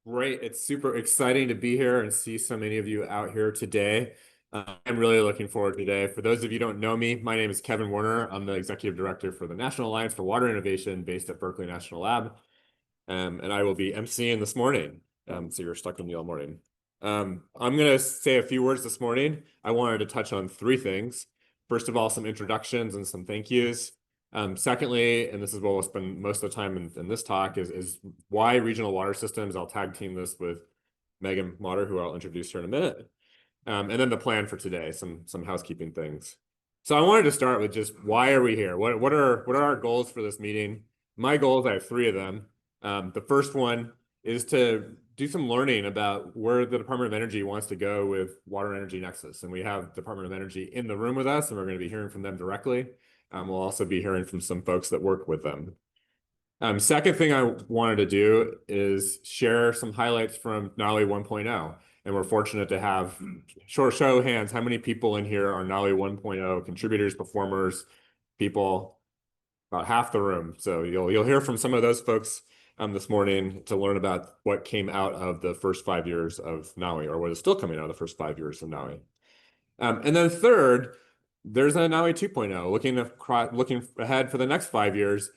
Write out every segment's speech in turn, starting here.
Great. It's super exciting to be here and see so many of you out here today. I'm really looking forward today. For those of you who don't know me, my name is Kevin Werner. I'm the Executive Director for the National Alliance for Water Innovation based at Berkeley National Lab. And I will be emceeing this morning. So you're stuck with me all morning. I'm going to say a few words this morning. I wanted to touch on three things. First of all, some introductions and some thank yous. Secondly, and this is what we'll spend most of the time in this talk, is why regional water systems. I'll tag team this with Megan Motter, who I'll introduce her in a minute. And then the plan for today, some housekeeping things. So I wanted to start with just why are we here? What are our goals for this meeting? My goals, I have three of them. The first one is to do some learning about where the Department of Energy wants to go with Water Energy Nexus. And we have Department of Energy in the room with us, and we're going to be hearing from them directly. We'll also be hearing from some folks that work with them. Second thing I wanted to do is share some highlights from NAWI 1.0. And we're fortunate to have, short show of hands, how many people in here are NAWI 1.0 contributors, performers, people? About half the room. So you'll hear from some of those folks this morning to learn about what came out of the first 5 years of NAWI, or what is still coming out of the first 5 years of NAWI. And then third, there's a NAWI 2.0, looking ahead for the next 5 years.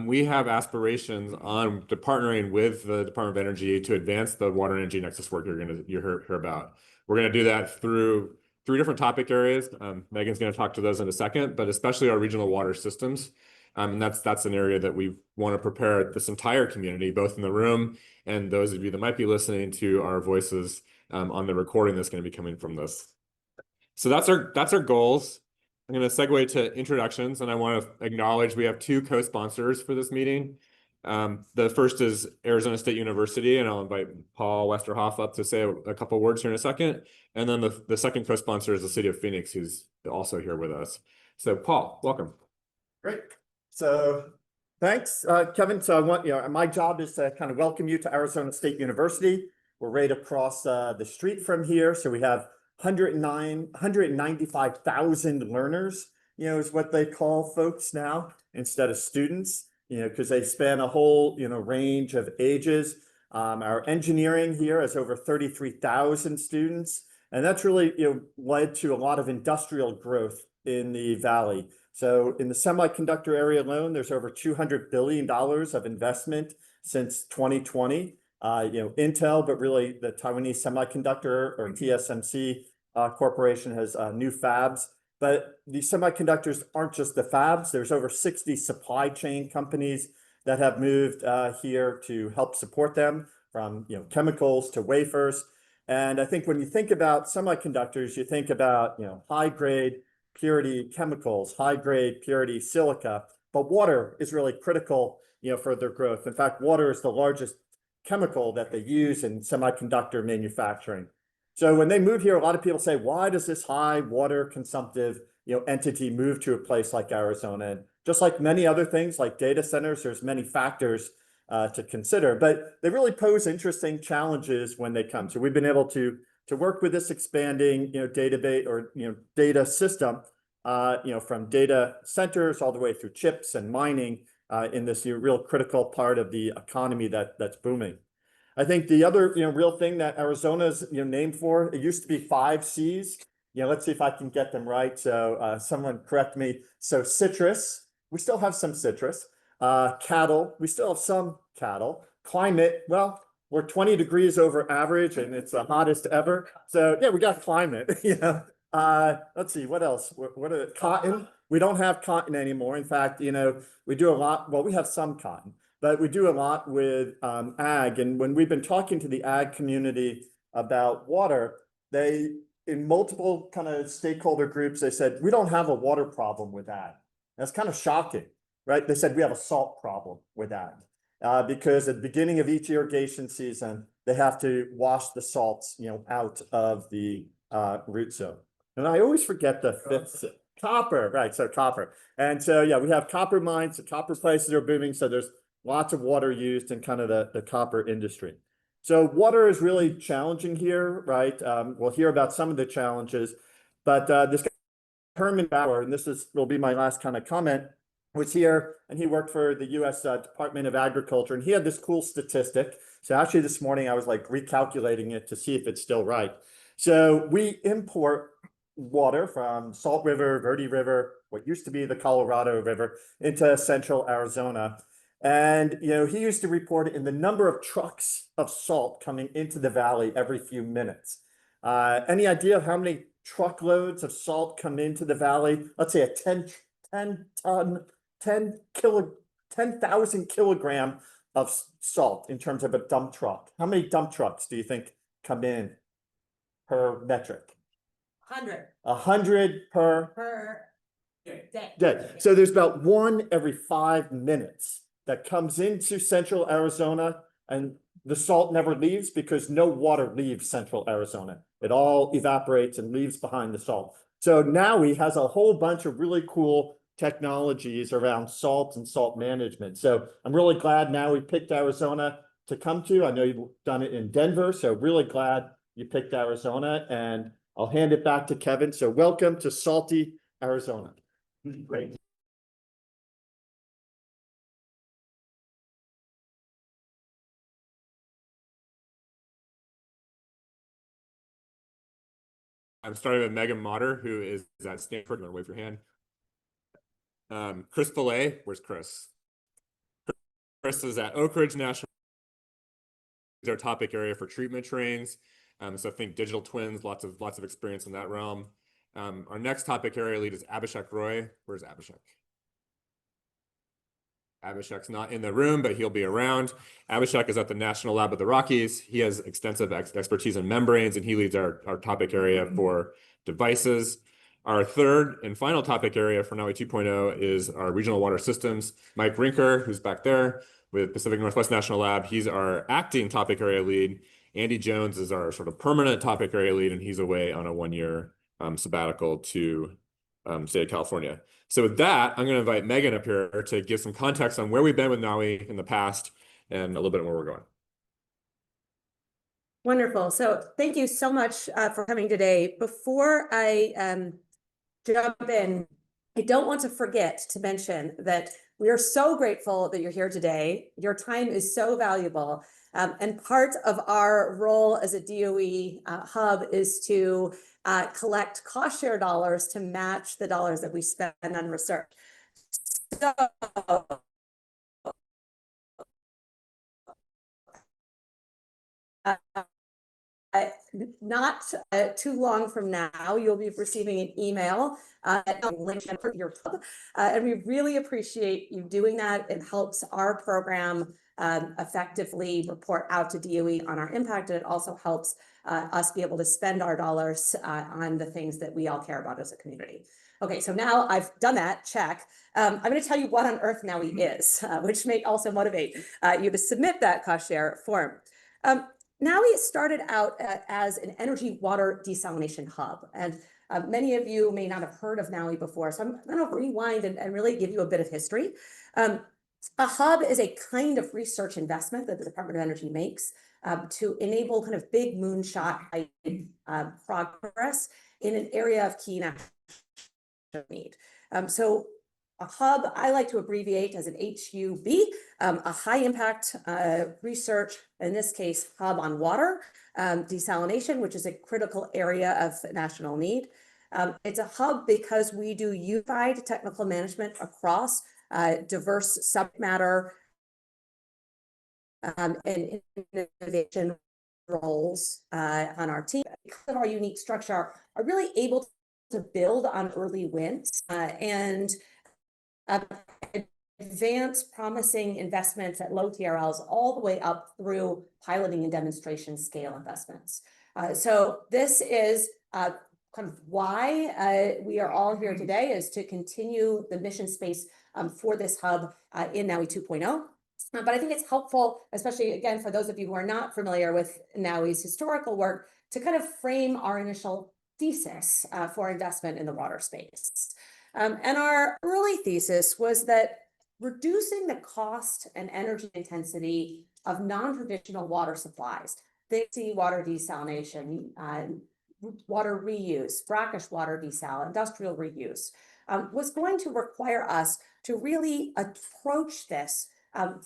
We have aspirations on partnering with the Department of Energy to advance the Water Energy Nexus work you're going to hear about. We're going to do that through three different topic areas. Megan's going to talk to those in a second, but especially our regional water systems. And that's an area that we want to prepare this entire community, both in the room and those of you that might be listening to our voices on the recording that's going to be coming from this. So that's our goals. I'm going to segue to introductions, and I want to acknowledge we have two co-sponsors for this meeting. The first is Arizona State University, and I'll invite Paul Westerhoff up to say a couple words here in a second. And then the second co-sponsor is the City of Phoenix, who's also here with us. So Paul, welcome. Great. So thanks, Kevin. So I want, my job is to kind of welcome you to Arizona State University. We're right across the street from here. So we have 195,000 learners, is what they call folks now instead of students, because they span a whole, range of ages. Our engineering here has over 33,000 students, and that's really, led to a lot of industrial growth in the Valley. So in the semiconductor area alone, there's over $200 billion of investment since 2020. Intel, but really the Taiwanese Semiconductor or TSMC corporation has new fabs. But these semiconductors aren't just the fabs. There's over 60 supply chain companies that have moved here to help support them, from chemicals to wafers. And I think when you think about semiconductors, you think about high grade purity chemicals, high grade purity silica, but water is really critical, for their growth. In fact, water is the largest chemical that they use in semiconductor manufacturing. So when they move here, a lot of people say, why does this high water consumptive, entity move to a place like Arizona? And just like many other things like data centers, there's many factors to consider, but they really pose interesting challenges when they come. So we've been able to work with this expanding, database or, data system, from data centers all the way through chips and mining in this real critical part of the economy that's booming. I think the other, real thing that Arizona's, named for, it used to be 5 C's. Let's see if I can get them right. So someone correct me. So citrus, we still have some citrus. Cattle, we still have some cattle. Climate, well, we're 20 degrees over average and it's the hottest ever. So yeah, we got climate. Let's see, what else? What are cotton? We don't have cotton anymore. In fact, we do a lot. Well, we have some cotton, but we do a lot with ag. And when we've been talking to the ag community about water, in multiple kind of stakeholder groups, they said, we don't have a water problem with ag. That's kind of shocking, right? They said we have a salt problem with ag. Because at the beginning of each irrigation season, they have to wash the salts, out of the root zone. And I always forget the fifth copper, right? So copper. And so, yeah, we have copper mines, the copper prices are booming. So there's lots of water used in kind of the copper industry. So water is really challenging here, right? We'll hear about some of the challenges, but this Herman Bauer, and will be my last kind of comment. was here, and he worked for the U.S. Department of Agriculture, and he had this cool statistic. So actually this morning I was like recalculating it to see if it's still right. So we import water from Salt River, Verde River, what used to be the Colorado River, into central Arizona. And he used to report in the number of trucks of salt coming into the valley every few minutes. Any idea of how many truckloads of salt come into the valley? Let's say a 10 ton 10,000 kilogram of salt in terms of a dump truck. How many dump trucks do you think come in per metric? 100 100 per day. So there's about one every 5 minutes that comes into central Arizona, and the salt never leaves because no water leaves central Arizona. It all evaporates and leaves behind the salt. So NAWI has a whole bunch of really cool technologies around salt and salt management. So I'm really glad NAWI picked Arizona to come to. I know you've done it in Denver, so really glad you picked Arizona, and I'll hand it back to Kevin. So welcome to salty Arizona. Great. I'm starting with Megan Motter, who is at Stanford. You want to wave your hand? Chris Fillet, where's Chris? Chris is at Oak Ridge National. Our topic area for treatment trains. So think digital twins, lots of experience in that realm. Our next topic area lead is Abhishek Roy. Where's Abhishek? Abhishek's not in the room, but he'll be around. Abhishek is at the National Lab of the Rockies. He has extensive expertise in membranes, and he leads our topic area for devices. Our third and final topic area for NAWI 2.0 is our regional water systems. Mike Rinker, who's back there with Pacific Northwest National Lab, he's our acting topic area lead. Andy Jones is our sort of permanent topic area lead, and he's away on a one-year sabbatical to state of California. So with that, I'm going to invite Megan up here to give some context on where we've been with NAWI in the past and a little bit where we're going. Wonderful. So thank you so much for coming today. Before I jump in, I don't want to forget to mention that we are so grateful that you're here today. Your time is so valuable. And part of our role as a DOE hub is to collect cost share dollars to match the dollars that we spend on research. So not too long from now, you'll be receiving an email link for your club, and we really appreciate you doing that. It helps our program effectively report out to DOE on our impact, and it also helps us be able to spend our dollars on the things that we all care about as a community. Okay, so now I've done that, check. I'm going to tell you what on earth NAWI is, which may also motivate you to submit that cost share form. NAWI started out as an energy water desalination hub, and many of you may not have heard of NAWI before, so I'm going to rewind and really give you a bit of history. A hub is a kind of research investment that the Department of Energy makes to enable kind of big moonshot progress in an area of key national need. So a hub, I like to abbreviate as an HUB, a high impact research, in this case, hub on water desalination, which is a critical area of national need. It's a hub because we do unified technical management across diverse subject matter and innovation roles on our team. Because of our unique structure, are really able to build on early wins and advance promising investments at low TRLs all the way up through piloting and demonstration scale investments. So this is kind of why we are all here today, is to continue the mission space for this hub in NAWI 2.0. But I think it's helpful, especially again, for those of you who are not familiar with NAWI's historical work, to kind of frame our initial thesis for investment in the water space. And our early thesis was that reducing the cost and energy intensity of non-traditional water supplies, water desalination, water reuse, brackish water desal, industrial reuse, was going to require us to really approach this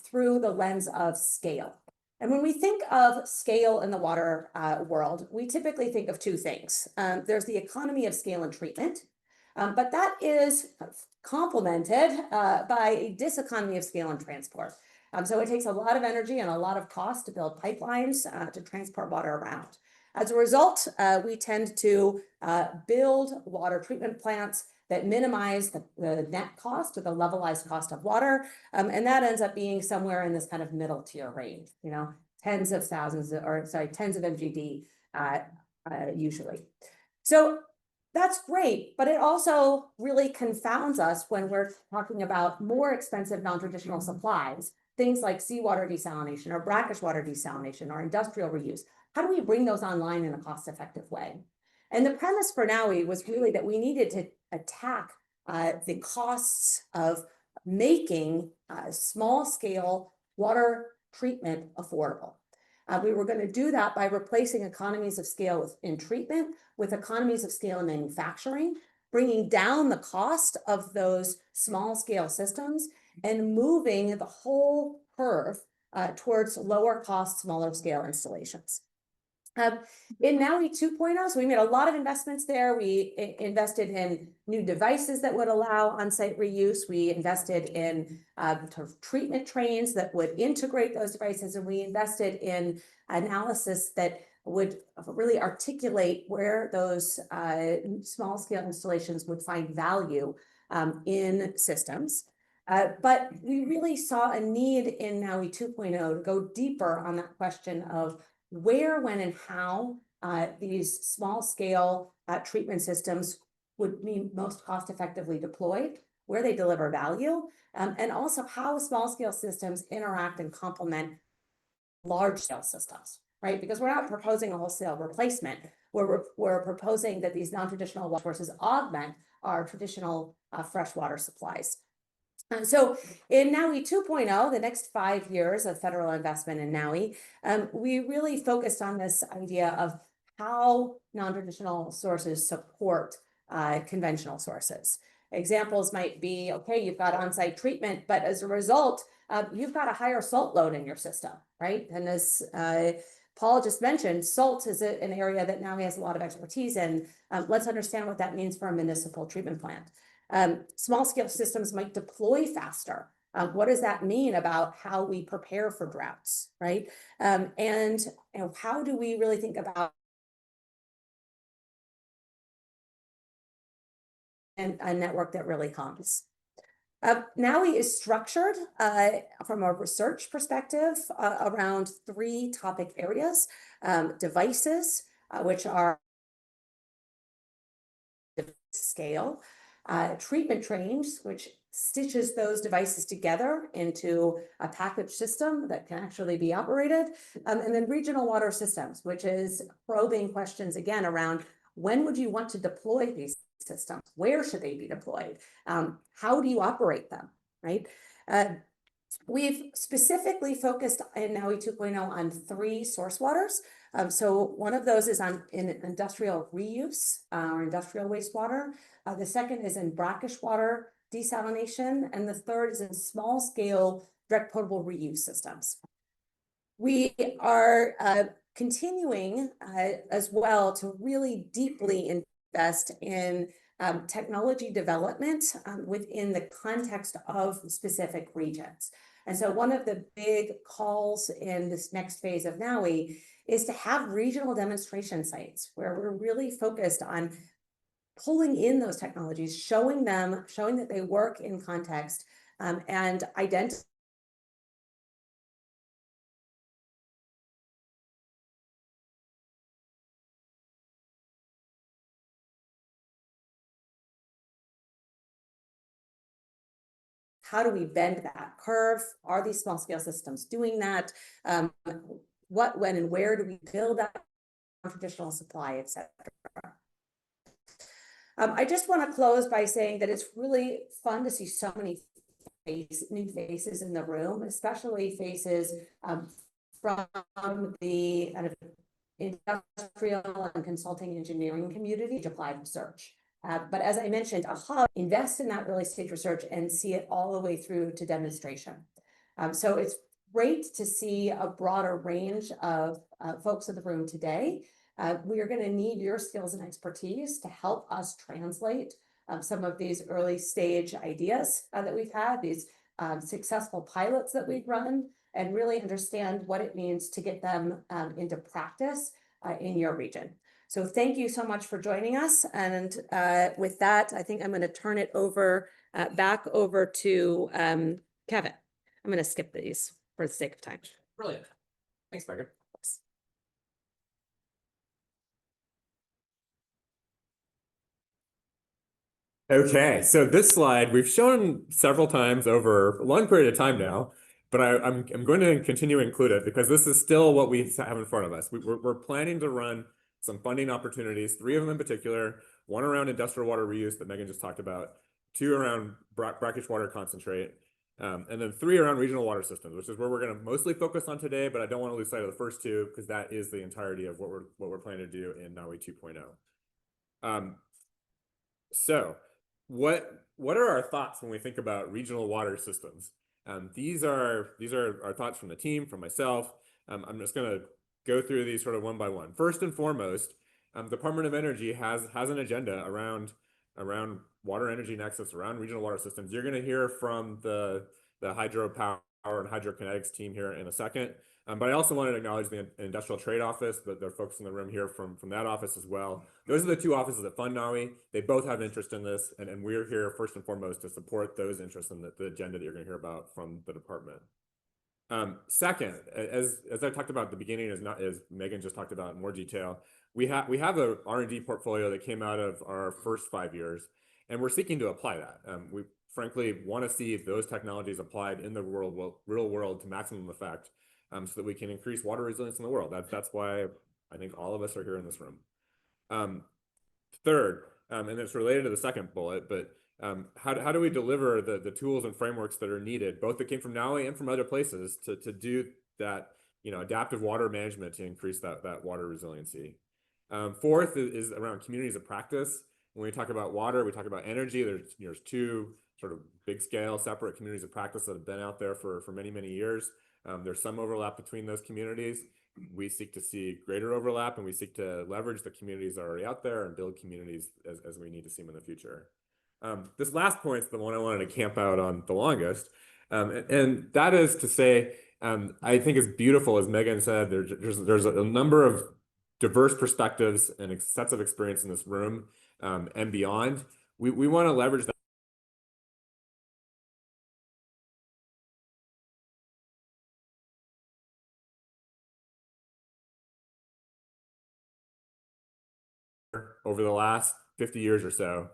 through the lens of scale. And when we think of scale in the water world, we typically think of two things. There's the economy of scale and treatment, but that is complemented by a diseconomy of scale and transport. So it takes a lot of energy and a lot of cost to build pipelines to transport water around. As a result, we tend to build water treatment plants that minimize the net cost or the levelized cost of water. And that ends up being somewhere in this kind of middle tier range, tens of MGD usually. So that's great, but it also really confounds us when we're talking about more expensive non-traditional supplies, things like seawater desalination or brackish water desalination or industrial reuse. How do we bring those online in a cost-effective way? And the premise for NAWI was really that we needed to attack the costs of making small-scale water treatment affordable. We were going to do that by replacing economies of scale in treatment with economies of scale in manufacturing, bringing down the cost of those small-scale systems and moving the whole curve towards lower cost, smaller scale installations. In NAWI 2.0, so we made a lot of investments there. We invested in new devices that would allow on-site reuse. We invested in treatment trains that would integrate those devices, and we invested in analysis that would really articulate where those small-scale installations would find value in systems. But we really saw a need in NAWI 2.0 to go deeper on that question of where, when, and how these small-scale treatment systems would be most cost-effectively deployed, where they deliver value, and also how small-scale systems interact and complement large-scale systems, right? Because we're not proposing a wholesale replacement. We're proposing that these non-traditional water sources augment our traditional freshwater supplies. So in NAWI 2.0, the next 5 years of federal investment in NAWI, we really focused on this idea of how non-traditional sources support conventional sources. Examples might be, okay, you've got on-site treatment, but as a result, you've got a higher salt load in your system, right? And as Paul just mentioned, salt is an area that NAWI has a lot of expertise in. Let's understand what that means for a municipal treatment plant. Small-scale systems might deploy faster. What does that mean about how we prepare for droughts, right? And how do we really think about a network that really hums? NAWI is structured from a research perspective around 3 topic areas: devices, which are scale, treatment trains, which stitches those devices together into a packaged system that can actually be operated, and then regional water systems, which is probing questions again around when would you want to deploy these systems? Where should they be deployed? How do you operate them, right? We've specifically focused in NAWI 2.0 on 3 source waters. So one of those is in industrial reuse or industrial wastewater. The second is in brackish water desalination. And the third is in small scale direct potable reuse systems. We are continuing as well to really deeply invest in technology development within the context of specific regions. And so one of the big calls in this next phase of NAWI is to have regional demonstration sites where we're really focused on pulling in those technologies, showing that they work in context, and identifying how do we bend that curve? Are these small scale systems doing that? What, when, and where do we build that traditional supply, et cetera? I just want to close by saying that it's really fun to see so many new faces in the room, especially faces from the kind of industrial and consulting engineering community to applied research. But as I mentioned, a hub, invest in that early stage research and see it all the way through to demonstration. So it's great to see a broader range of folks in the room today. We are going to need your skills and expertise to help us translate some of these early stage ideas that we've had, these successful pilots that we've run, and really understand what it means to get them into practice in your region. So thank you so much for joining us. And with that, I think I'm going to turn it over back over to Kevin. I'm going to skip these for the sake of time. Brilliant. Thanks, Megan. Okay, so this slide we've shown several times over a long period of time now, but I'm going to continue to include it because this is still what we have in front of us. We're planning to run some funding opportunities, 3 of them in particular, 1 around industrial water reuse that Megan just talked about, 2 around brackish water concentrate, and then 3 around regional water systems, which is where we're going to mostly focus on today, but I don't want to lose sight of the first 2 because that is the entirety of what we're planning to do in NAWI 2.0. So what are our thoughts when we think about regional water systems? These are our thoughts from the team, from myself. I'm just going to go through these sort of one by one. First and foremost, Department of Energy has an agenda around water energy nexus, around regional water systems. You're going to hear from the Hydropower and Hydrokinetics team here in a second. But I also wanted to acknowledge the Industrial Trade Office, that there are folks in the room here from that office as well. Those are the 2 offices that fund NAWI. They both have interest in this, and we're here first and foremost to support those interests in the agenda that you're going to hear about from the department. Second, as I talked about at the beginning, as Megan just talked about in more detail, we have a R&D portfolio that came out of our first 5 years, and we're seeking to apply that. We frankly want to see if those technologies applied in the real world to maximum effect. So that we can increase water resilience in the world. That's why I think all of us are here in this room. Third, and it's related to the second bullet, but how do we deliver the tools and frameworks that are needed, both that came from NAWI and from other places, to do that, adaptive water management to increase that water resiliency. Fourth is around communities of practice. When we talk about water, we talk about energy. There's 2 sort of big scale separate communities of practice that have been out there for many, many years. There's some overlap between those communities. We seek to see greater overlap, and we seek to leverage the communities that are already out there and build communities as we need to see them in the future. This last point is the one I wanted to camp out on the longest, and that is to say, I think it's beautiful, as Megan said, there's a number of diverse perspectives and sets of experience in this room and beyond. We want to leverage that over the last 50 years or so.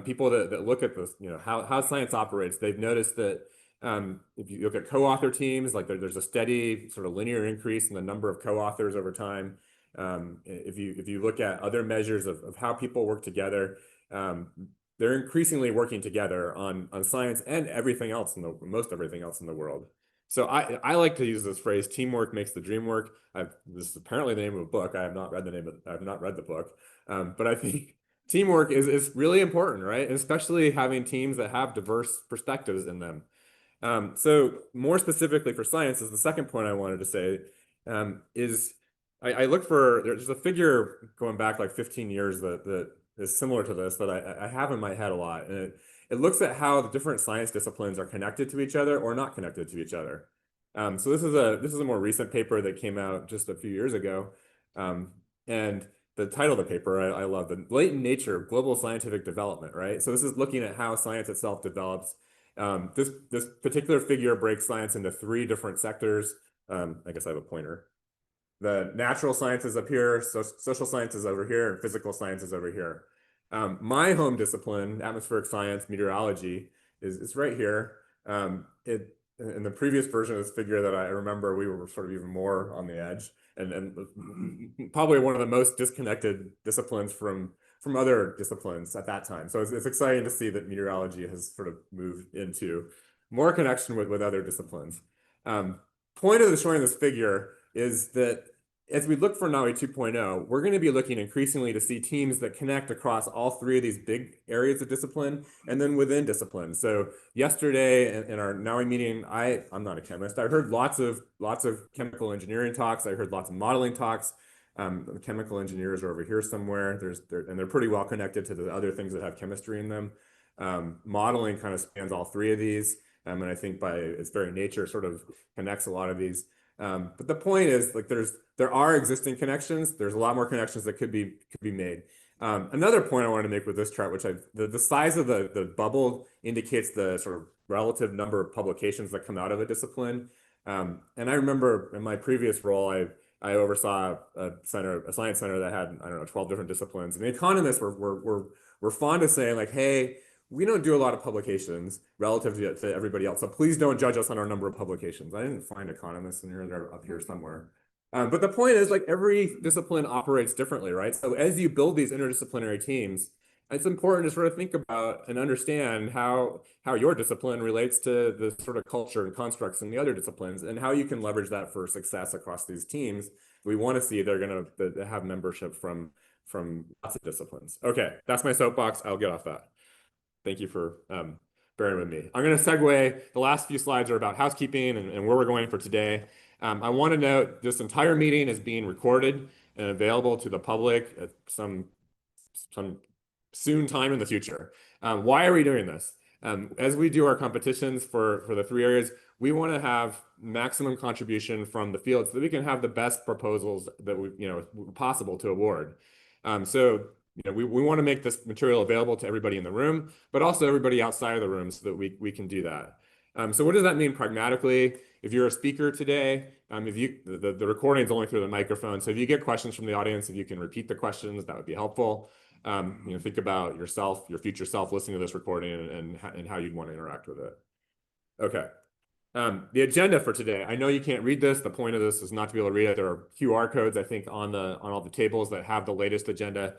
People that look at this, how science operates, they've noticed that if you look at co-author teams, like there's a steady sort of linear increase in the number of co-authors over time. If you look at other measures of how people work together, they're increasingly working together on science and everything else most everything else in the world. So I like to use this phrase, teamwork makes the dream work. This is apparently the name of a book. I have not read the book, but I think teamwork is really important, right? And especially having teams that have diverse perspectives in them. So more specifically for science, is the second point I wanted to say, is I look for, there's a figure going back like 15 years that is similar to this that I have in my head a lot. And it looks at how the different science disciplines are connected to each other or not connected to each other. So this is a more recent paper that came out just a few years ago. And the title of the paper, I love, the latent nature of global scientific development, right? So this is looking at how science itself develops. This particular figure breaks science into 3 different sectors. I guess I have a pointer. The natural sciences up here, social sciences over here, and physical sciences over here. My home discipline, atmospheric science, meteorology, is right here. In the previous version of this figure that I remember, we were sort of even more on the edge, and probably one of the most disconnected disciplines from other disciplines at that time. So it's exciting to see that meteorology has sort of moved into more connection with other disciplines. Point of showing this figure is that as we look for NAWI 2.0, we're going to be looking increasingly to see teams that connect across all three of these big areas of discipline and then within discipline. So yesterday in our NAWI meeting, I'm not a chemist. I heard lots of chemical engineering talks. I heard lots of modeling talks. The chemical engineers are over here somewhere. And they're pretty well connected to the other things that have chemistry in them. Modeling kind of spans all three of these. And I think by its very nature sort of connects a lot of these. But the point is, like, there are existing connections. There's a lot more connections that could be made. Another point I wanted to make with this chart, which the size of the bubble indicates the sort of relative number of publications that come out of a discipline. And I remember in my previous role, I oversaw a science center that had, I don't know, 12 different disciplines. And the economists were fond of saying, like, hey, we don't do a lot of publications relative to everybody else. So please don't judge us on our number of publications. I didn't find economists in here. They're up here somewhere. But the point is, like, every discipline operates differently, right? So as you build these interdisciplinary teams, it's important to sort of think about and understand how your discipline relates to the sort of culture and constructs in the other disciplines, and how you can leverage that for success across these teams. We want to see they're going to have membership from lots of disciplines. Okay, that's my soapbox. I'll get off that. Thank you for bearing with me. I'm going to segue. The last few slides are about housekeeping and where we're going for today. I want to note this entire meeting is being recorded and available to the public at some soon time in the future. Why are we doing this? As we do our competitions for the three areas, we want to have maximum contribution from the field so that we can have the best proposals that possible to award. We want to make this material available to everybody in the room, but also everybody outside of the room so that we can do that. So what does that mean pragmatically? If you're a speaker today, the recording is only through the microphone. So if you get questions from the audience, if you can repeat the questions, that would be helpful. Think about yourself, your future self listening to this recording and how you'd want to interact with it. Okay. The agenda for today, I know you can't read this. The point of this is not to be able to read it. There are QR codes, I think, on all the tables that have the latest agenda.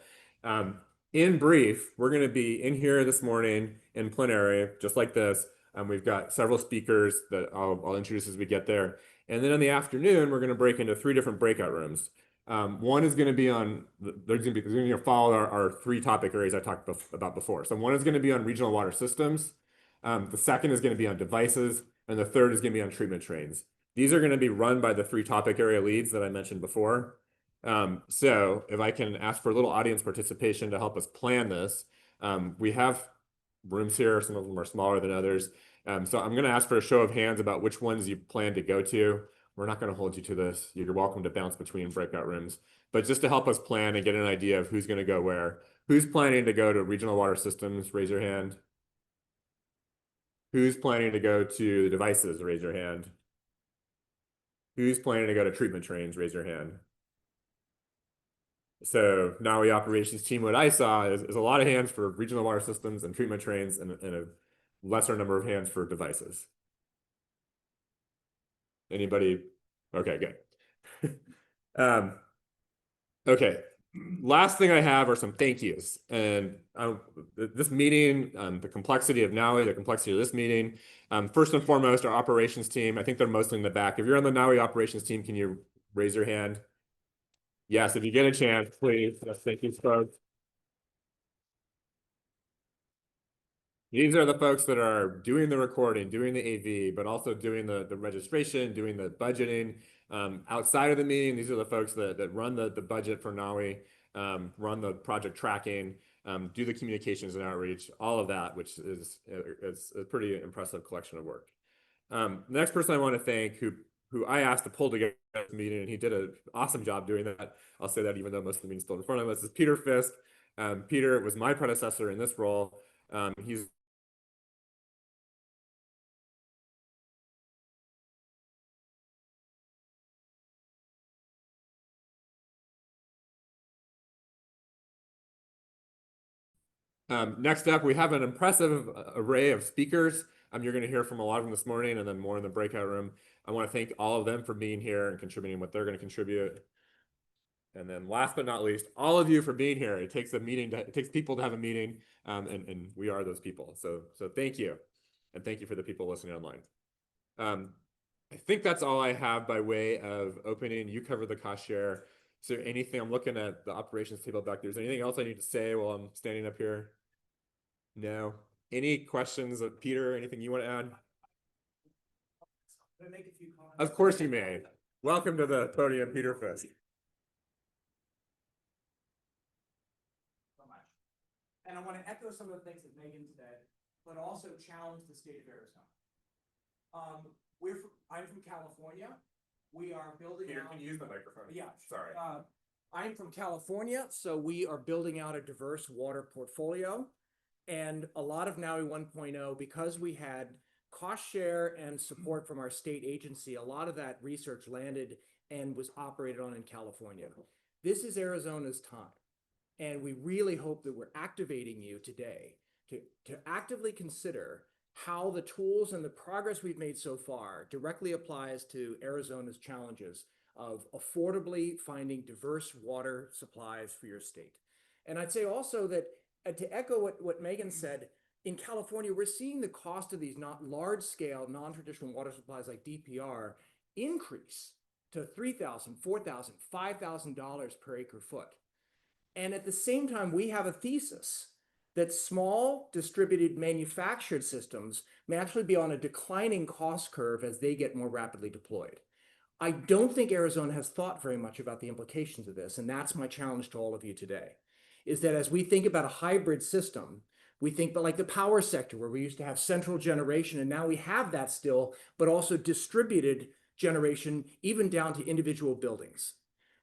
In brief, we're going to be in here this morning in plenary, just like this. We've got several speakers that I'll introduce as we get there. And then in the afternoon, we're going to break into 3 different breakout rooms. One is going to be on, they're going to follow our 3 topic areas I talked about before. So one is going to be on regional water systems. The second is going to be on devices. And the third is going to be on treatment trains. These are going to be run by the 3 topic area leads that I mentioned before. So if I can ask for a little audience participation to help us plan this, we have rooms here. Some of them are smaller than others. So I'm going to ask for a show of hands about which ones you plan to go to. We're not going to hold you to this. You're welcome to bounce between breakout rooms. But just to help us plan and get an idea of who's going to go where. Who's planning to go to regional water systems? Raise your hand. Who's planning to go to devices? Raise your hand. Who's planning to go to treatment trains? Raise your hand. So NAWI operations team, what I saw is a lot of hands for regional water systems and treatment trains and a lesser number of hands for devices. Anybody? Okay, good. Okay, last thing I have are some thank yous. And this meeting, the complexity of NAWI, the complexity of this meeting. First and foremost, our operations team. I think they're mostly in the back. If you're on the NAWI operations team, can you raise your hand? Yes, if you get a chance, please. Yes, thank you, folks. These are the folks that are doing the recording, doing the AV, but also doing the registration, doing the budgeting. Outside of the meeting, these are the folks that run the budget for NAWI, run the project tracking, do the communications and outreach, all of that, which is a pretty impressive collection of work. The next person I want to thank, who I asked to pull together this meeting, and he did an awesome job doing that. I'll say that even though most of the meeting's still in front of us, is Peter Fisk. Peter was my predecessor in this role. He's next up, we have an impressive array of speakers. You're going to hear from a lot of them this morning and then more in the breakout room. I want to thank all of them for being here and contributing what they're going to contribute. And then last but not least, all of you for being here. It takes it takes people to have a meeting, and we are those people. So thank you. And thank you for the people listening online. I think that's all I have by way of opening. You cover the cost share. Is there anything, I'm looking at the operations table back there. Is there anything else I need to say while I'm standing up here? No. Any questions of Peter? Anything you want to add? Can I make a few comments? Of course you may. Welcome to the podium, Peter Fisk. So much. And I want to echo some of the things that Megan said, but also challenge the state of Arizona. I'm from California. We are building Peter, out. can you use the microphone? Yeah. Sorry. I'm from California, so we are building out a diverse water portfolio. And a lot of NAWI 1.0, because we had cost share and support from our state agency, a lot of that research landed and was operated on in California. This is Arizona's time. And we really hope that we're activating you today to actively consider how the tools and the progress we've made so far directly applies to Arizona's challenges of affordably finding diverse water supplies for your state. And I'd say also that to echo what Megan said, in California, we're seeing the cost of these not large-scale, non-traditional water supplies like DPR increase to $3,000, $4,000, $5,000 per acre foot. And at the same time, we have a thesis that small distributed manufactured systems may actually be on a declining cost curve as they get more rapidly deployed. I don't think Arizona has thought very much about the implications of this, and that's my challenge to all of you today, is that as we think about a hybrid system, we think about like the power sector where we used to have central generation, and now we have that still, but also distributed generation, even down to individual buildings.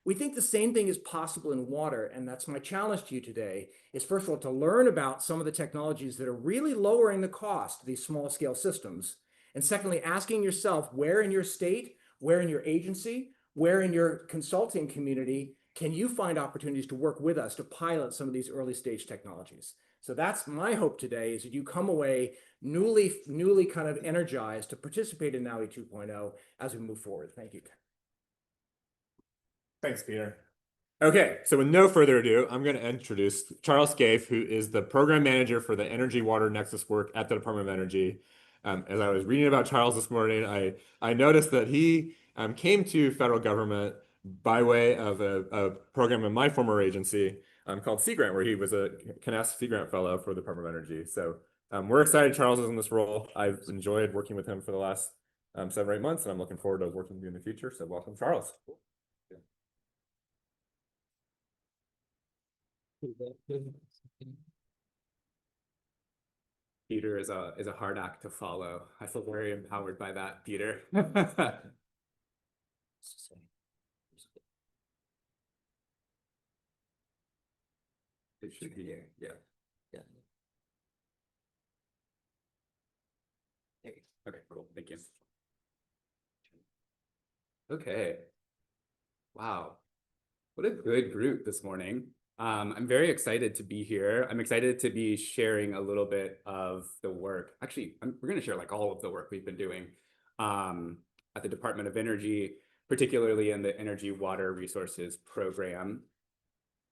We think the same thing is possible in water, and that's my challenge to you today, is first of all, to learn about some of the technologies that are really lowering the cost of these small scale systems. And secondly, asking yourself where in your state, where in your agency, where in your consulting community, can you find opportunities to work with us to pilot some of these early stage technologies? So that's my hope today, is that you come away newly kind of energized to participate in NAWI 2.0 as we move forward. Thank you. Thanks, Peter. Okay, so with no further ado, I'm going to introduce Charles Scaife, who is the program manager for the Energy Water Nexus work at the Department of Energy. As I was reading about Charles this morning, I noticed that he came to federal government by way of a program in my former agency called Sea Grant, where he was a CNAS Sea Grant fellow for the Department of Energy. So we're excited Charles is in this role. I've enjoyed working with him for the last 7 or 8 months, and I'm looking forward to working with you in the future. So welcome, Charles. Peter is a hard act to follow. I feel very empowered by that, Peter. It should be here. Yeah. Yeah. Okay, cool. Thank you. Okay. Wow. What a good group this morning. I'm very excited to be here. I'm excited to be sharing a little bit of the work. Actually, we're going to share like all of the work we've been doing at the Department of Energy, particularly in the Energy Water Resources program.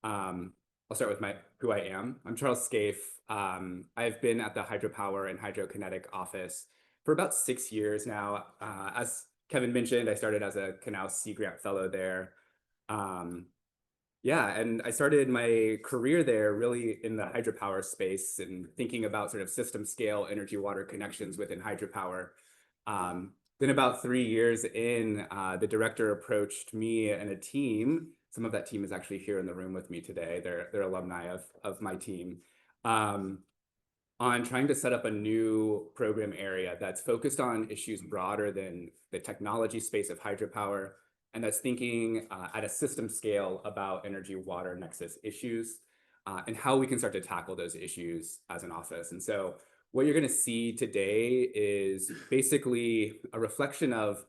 I'll start with who I am. I'm Charles Scaife. I've been at the Hydropower and Hydrokinetic office for about 6 years now. As Kevin mentioned, I started as a Canals Sea Grant Fellow there. Yeah, and I started my career there really in the hydropower space and thinking about sort of system scale energy water connections within hydropower. Then about 3 years in, the director approached me and a team. Some of that team is actually here in the room with me today. They're alumni of my team. On trying to set up a new program area that's focused on issues broader than the technology space of hydropower, and that's thinking at a system scale about energy water nexus issues and how we can start to tackle those issues as an office. And so what you're going to see today is basically a reflection of,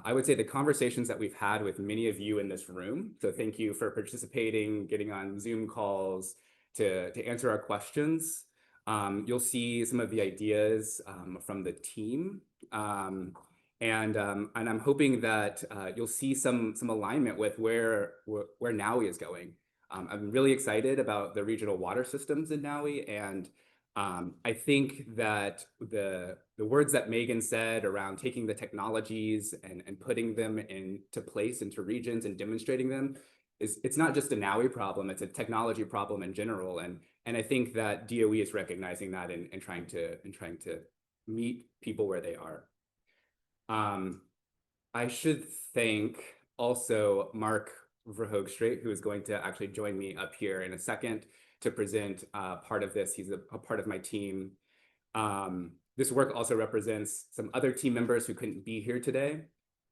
I would say, the conversations that we've had with many of you in this room. So thank you for participating, getting on Zoom calls to answer our questions. You'll see some of the ideas from the team. And I'm hoping that you'll see some alignment with where NAWI is going. I'm really excited about the regional water systems in NAWI, and I think that the the words that Megan said around taking the technologies and putting them into place, into regions and demonstrating them, it's not just a NAWI problem, it's a technology problem in general. And I think that DOE is recognizing that and trying to meet people where they are. I should thank also Marc Verhougstraete, who is going to actually join me up here in a second to present part of this. He's a part of my team. This work also represents some other team members who couldn't be here today.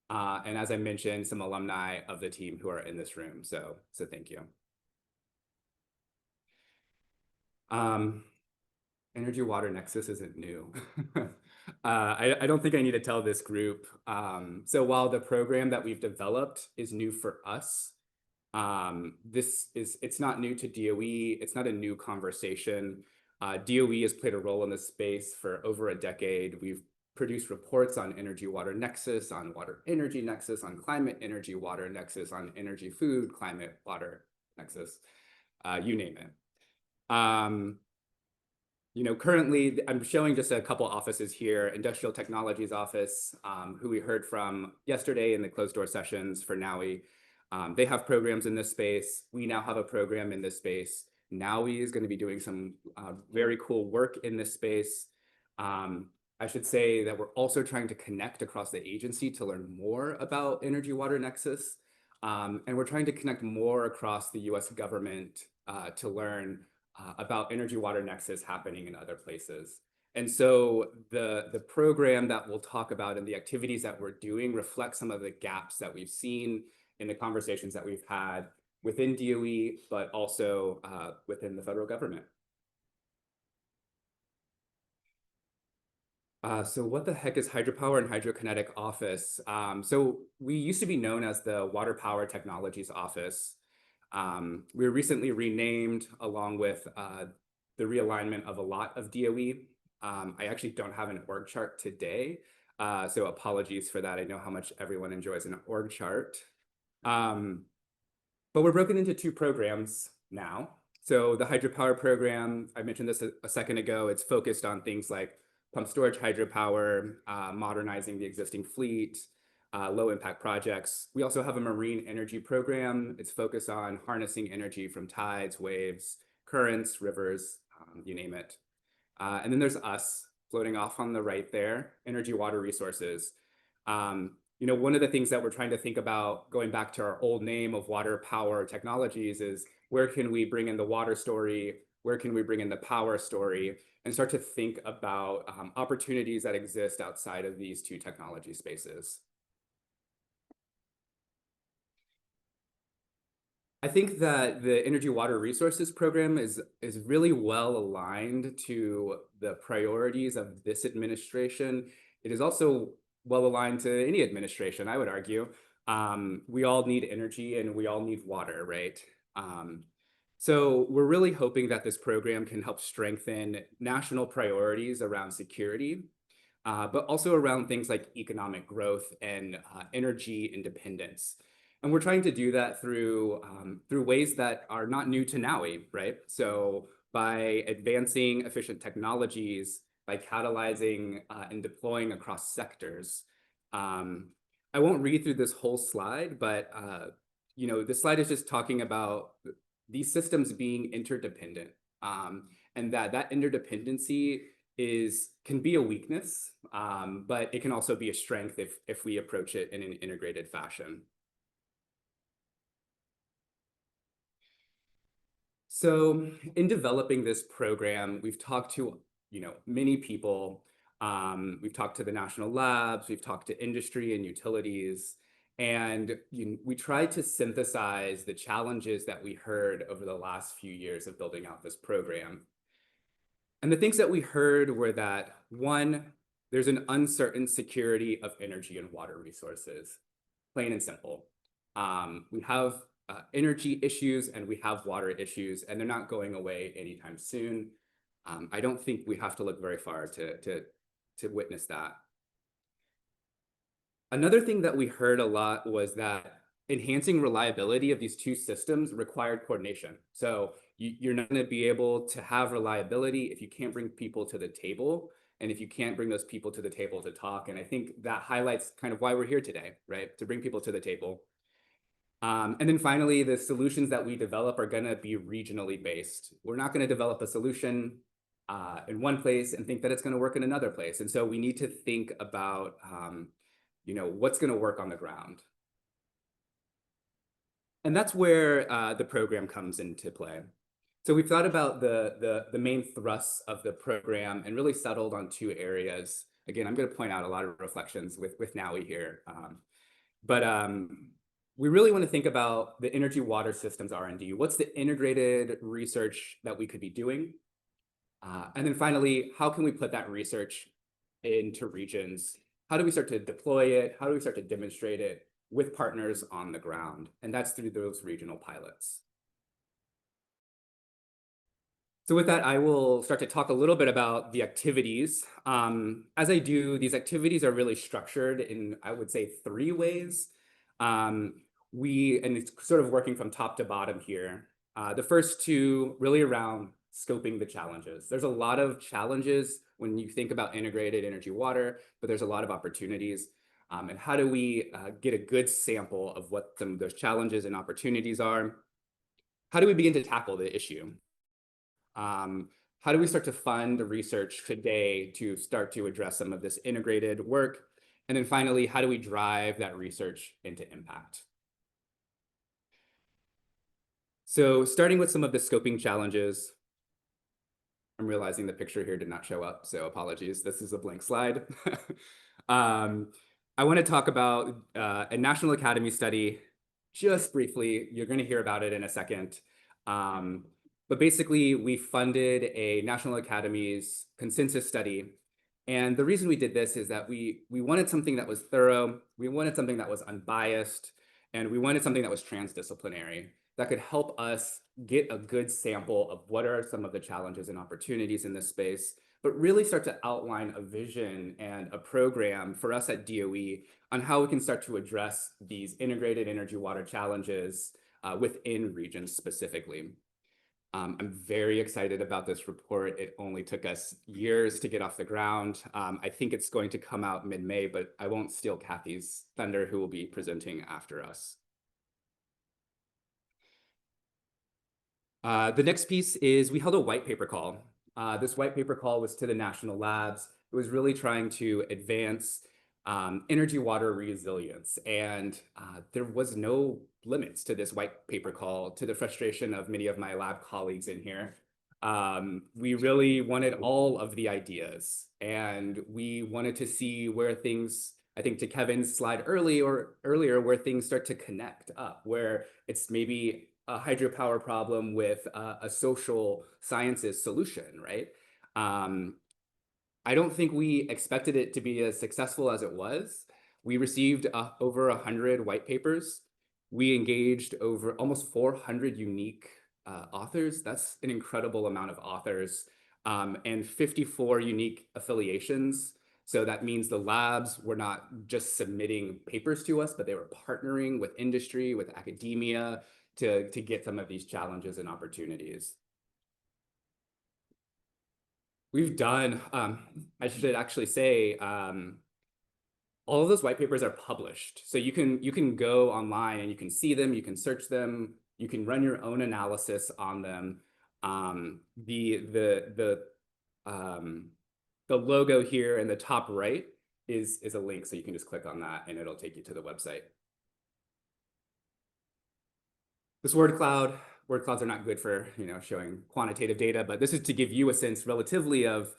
And as I mentioned, some alumni of the team who are in this room. So thank you. Energy water nexus isn't new. I don't think I need to tell this group. So while the program that we've developed is new for us, it's not new to DOE. It's not a new conversation. DOE has played a role in this space for over a decade. We've produced reports on energy water nexus, on water energy nexus, on climate energy water nexus, on energy food climate water nexus, you name it. You know, currently I'm showing just a couple offices here. Industrial Technologies Office, who we heard from yesterday in the closed door sessions for NAWI. They have programs in this space. We now have a program in this space. NAWI is going to be doing some very cool work in this space. I should say that we're also trying to connect across the agency to learn more about energy water nexus. And we're trying to connect more across the US government to learn about energy water nexus happening in other places. And so the program that we'll talk about and the activities that we're doing reflect some of the gaps that we've seen in the conversations that we've had within DOE, but also within the federal government. So what the heck is Hydropower and Hydrokinetic Office? So we used to be known as the Water Power Technologies Office. We were recently renamed along with the realignment of a lot of DOE. I actually don't have an org chart today, so apologies for that. I know how much everyone enjoys an org chart. But we're broken into two programs now. So the hydropower program, I mentioned this a second ago, it's focused on things like pump storage hydropower, modernizing the existing fleet, low impact projects. We also have a marine energy program. It's focused on harnessing energy from tides, waves, currents, rivers, you name it. And then there's us floating off on the right there, energy water resources. You know, one of the things that we're trying to think about, going back to our old name of Water Power Technologies, is where can we bring in the water story? Where can we bring in the power story? And start to think about opportunities that exist outside of these two technology spaces. I think that the Energy Water Resources program is really well aligned to the priorities of this administration. It is also well aligned to any administration, I would argue. We all need energy and we all need water, right? So we're really hoping that this program can help strengthen national priorities around security, but also around things like economic growth and energy independence. And we're trying to do that through ways that are not new to NAWI, right? So by advancing efficient technologies, by catalyzing and deploying across sectors. I won't read through this whole slide, but you know, this slide is just talking about these systems being interdependent, and that interdependency can be a weakness, but it can also be a strength if we approach it in an integrated fashion. So in developing this program, we've talked to many people. We've talked to the national labs, we've talked to industry and utilities, and we tried to synthesize the challenges that we heard over the last few years of building out this program. And the things that we heard were that, one, there's an uncertain security of energy and water resources, plain and simple. We have energy issues and we have water issues, and they're not going away anytime soon. I don't think we have to look very far to witness that. Another thing that we heard a lot was that enhancing reliability of these two systems required coordination. So you're not going to be able to have reliability if you can't bring people to the table And if you can't bring those people to the table to talk, and I think that highlights kind of why we're here today, right? To bring people to the table. And then finally, the solutions that we develop are going to be regionally based. We're not going to develop a solution in one place and think that it's going to work in another place. And so we need to think about, what's going to work on the ground. And that's where the program comes into play. So we've thought about the main thrusts of the program and really settled on two areas. Again, I'm going to point out a lot of reflections with NAWI here. We really want to think about the energy water systems R&D. What's the integrated research that we could be doing? And then finally, how can we put that research into regions? How do we start to deploy it? How do we start to demonstrate it with partners on the ground? And that's through those regional pilots. So with that, I will start to talk a little bit about the activities. As I do, these activities are really structured in, I would say, 3 ways. And it's sort of working from top to bottom here. The first 2 really around scoping the challenges. There's a lot of challenges when you think about integrated energy water, but there's a lot of opportunities. And how do we get a good sample of what some of those challenges and opportunities are? How do we begin to tackle the issue? How do we start to fund the research today to start to address some of this integrated work? And then finally, how do we drive that research into impact? So starting with some of the scoping challenges, I'm realizing the picture here did not show up, so apologies. This is a blank slide. I want to talk about a National Academy study just briefly. You're going to hear about it in a second. But basically, we funded a National Academy's consensus study. And the reason we did this is that we wanted something that was thorough, we wanted something that was unbiased, and we wanted something that was transdisciplinary that could help us get a good sample of what are some of the challenges and opportunities in this space, but really start to outline a vision and a program for us at DOE on how we can start to address these integrated energy water challenges within regions specifically. I'm very excited about this report. It only took us years to get off the ground. I think it's going to come out mid-May, but I won't steal Kathy's thunder, who will be presenting after us. The next piece is we held a white paper call. This white paper call was to the national labs. It was really trying to advance energy water resilience. And there was no limits to this white paper call, to the frustration of many of my lab colleagues in here. We really wanted all of the ideas, and we wanted to see where things, I think to Kevin's slide earlier, where things start to connect up, where it's maybe a hydropower problem with a social sciences solution, right? I don't think we expected it to be as successful as it was. We received over 100 white papers. We engaged over almost 400 unique authors. That's an incredible amount of authors, and 54 unique affiliations. So that means the labs were not just submitting papers to us, but they were partnering with industry, with academia to get some of these challenges and opportunities. We've done, I should actually say, all of those white papers are published. So you can go online and you can see them, you can search them, you can run your own analysis on them. The logo here in the top right is a link, so you can just click on that and it'll take you to the website. This word clouds are not good for showing quantitative data, but this is to give you a sense relatively of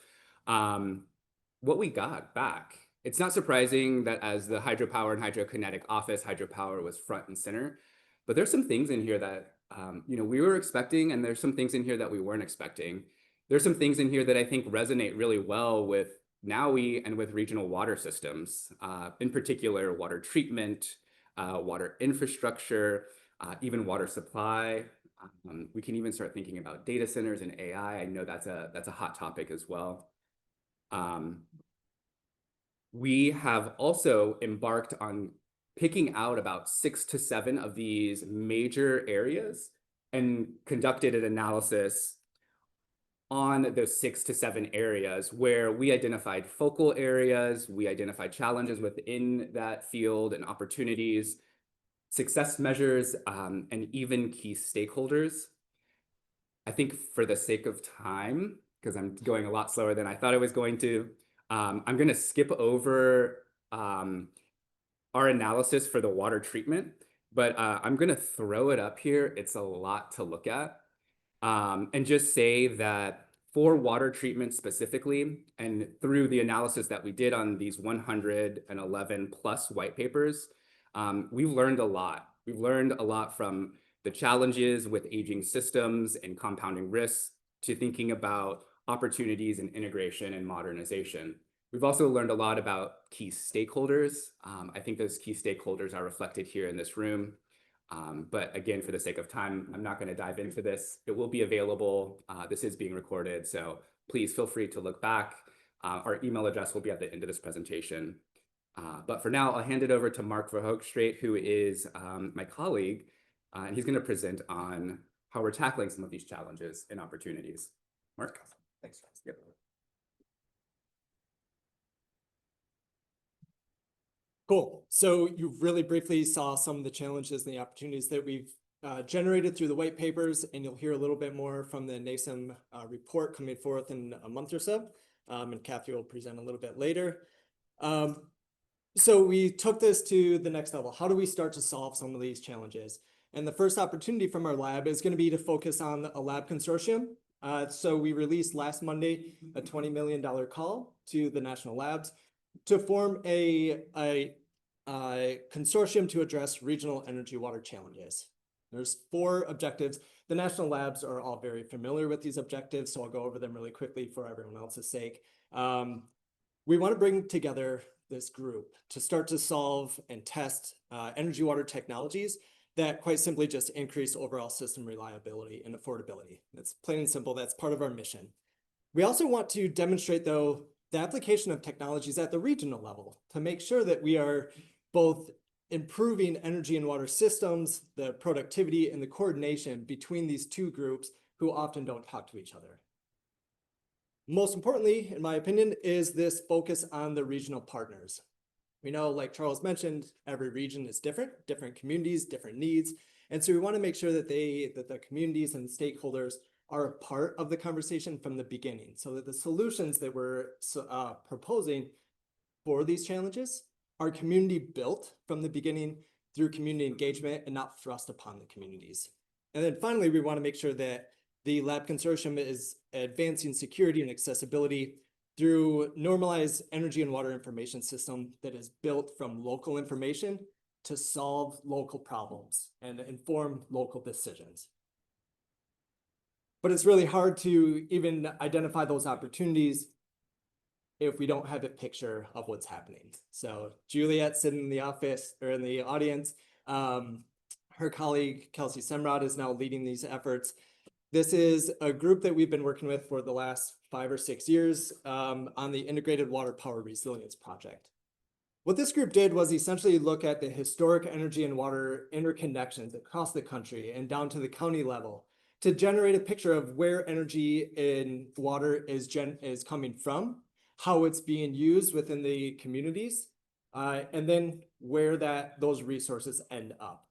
what we got back. It's not surprising that as the hydropower and hydrokinetic office, hydropower was front and center, but there's some things in here that we were expecting, and there's some things in here that we weren't expecting. There's some things in here that I think resonate really well with NAWI and with regional water systems, in particular water treatment, water infrastructure, even water supply. We can even start thinking about data centers and AI. I know that's a hot topic as well. We have also embarked on picking out about 6 to 7 of these major areas and conducted an analysis on those 6 to 7 areas where we identified focal areas, we identified challenges within that field and opportunities, success measures, and even key stakeholders. I think for the sake of time, because I'm going a lot slower than I thought I was going to, I'm going to skip over our analysis for the water treatment, but I'm going to throw it up here. It's a lot to look at. And just say that for water treatment specifically, and through the analysis that we did on these 111 plus white papers, we've learned a lot. We've learned a lot from the challenges with aging systems and compounding risks to thinking about opportunities in integration and modernization. We've also learned a lot about key stakeholders. I think those key stakeholders are reflected here in this room. But again, for the sake of time, I'm not going to dive into this. It will be available. This is being recorded, so please feel free to look back. Our email address will be at the end of this presentation. But for now, I'll hand it over to Marc Verhougstraete, who is my colleague, and he's going to present on how we're tackling some of these challenges and opportunities. Marc? Thanks. Yep. Cool. So you really briefly saw some of the challenges and the opportunities that we've generated through the white papers, and you'll hear a little bit more from the NASEM report coming forth in a month or so. And Kathy will present a little bit later. So we took this to the next level. How do we start to solve some of these challenges? And the first opportunity from our lab is going to be to focus on a lab consortium. So we released last Monday a $20 million call to the national labs to form a consortium to address regional energy water challenges. There's 4 objectives. The national labs are all very familiar with these objectives, so I'll go over them really quickly for everyone else's sake. We want to bring together this group to start to solve and test energy water technologies that quite simply just increase overall system reliability and affordability. It's plain and simple. That's part of our mission. We also want to demonstrate, though, the application of technologies at the regional level to make sure that we are both improving energy and water systems, the productivity and the coordination between these 2 groups who often don't talk to each other. Most importantly, in my opinion, is this focus on the regional partners. We know, like Charles mentioned, every region is different communities, different needs. And so we want to make sure that the communities and stakeholders are a part of the conversation from the beginning, so that the solutions that we're proposing for these challenges are community built from the beginning through community engagement and not thrust upon the communities. And then finally, we want to make sure that the lab consortium is advancing security and accessibility through normalized energy and water information system that is built from local information to solve local problems and inform local decisions. But it's really hard to even identify those opportunities if we don't have a picture of what's happening. So Juliet sitting in the office or in the audience, her colleague Kelsey Semrod is now leading these efforts. This is a group that we've been working with for the last 5 or 6 years on the Integrated Water Power Resilience Project. What this group did was essentially look at the historic energy and water interconnections across the country and down to the county level to generate a picture of where energy and water is coming from, how it's being used within the communities, and then where those resources end up.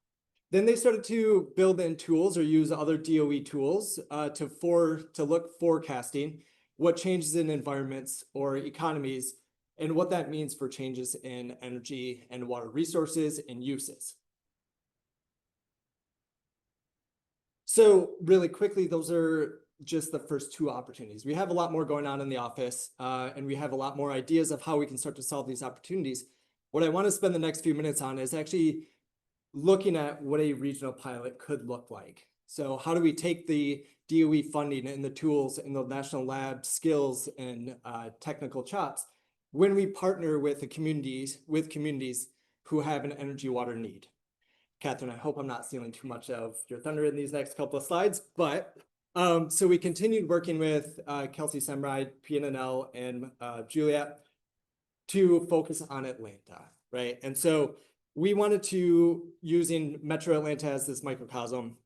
Then they started to build in tools or use other DOE tools to look forecasting what changes in environments or economies and what that means for changes in energy and water resources and uses. So really quickly, those are just the first 2 opportunities. We have a lot more going on in the office, and we have a lot more ideas of how we can start to solve these opportunities. What I want to spend the next few minutes on is actually looking at what a regional pilot could look like. So how do we take the DOE funding and the tools and the national lab skills and technical chops when we partner with the communities who have an energy water need? Catherine, I hope I'm not stealing too much of your thunder in these next couple of slides, but so we continued working with Kelsey Semrod, PNNL, and Juliet to focus on Atlanta, right? And so we wanted to, using Metro Atlanta as this microcosm,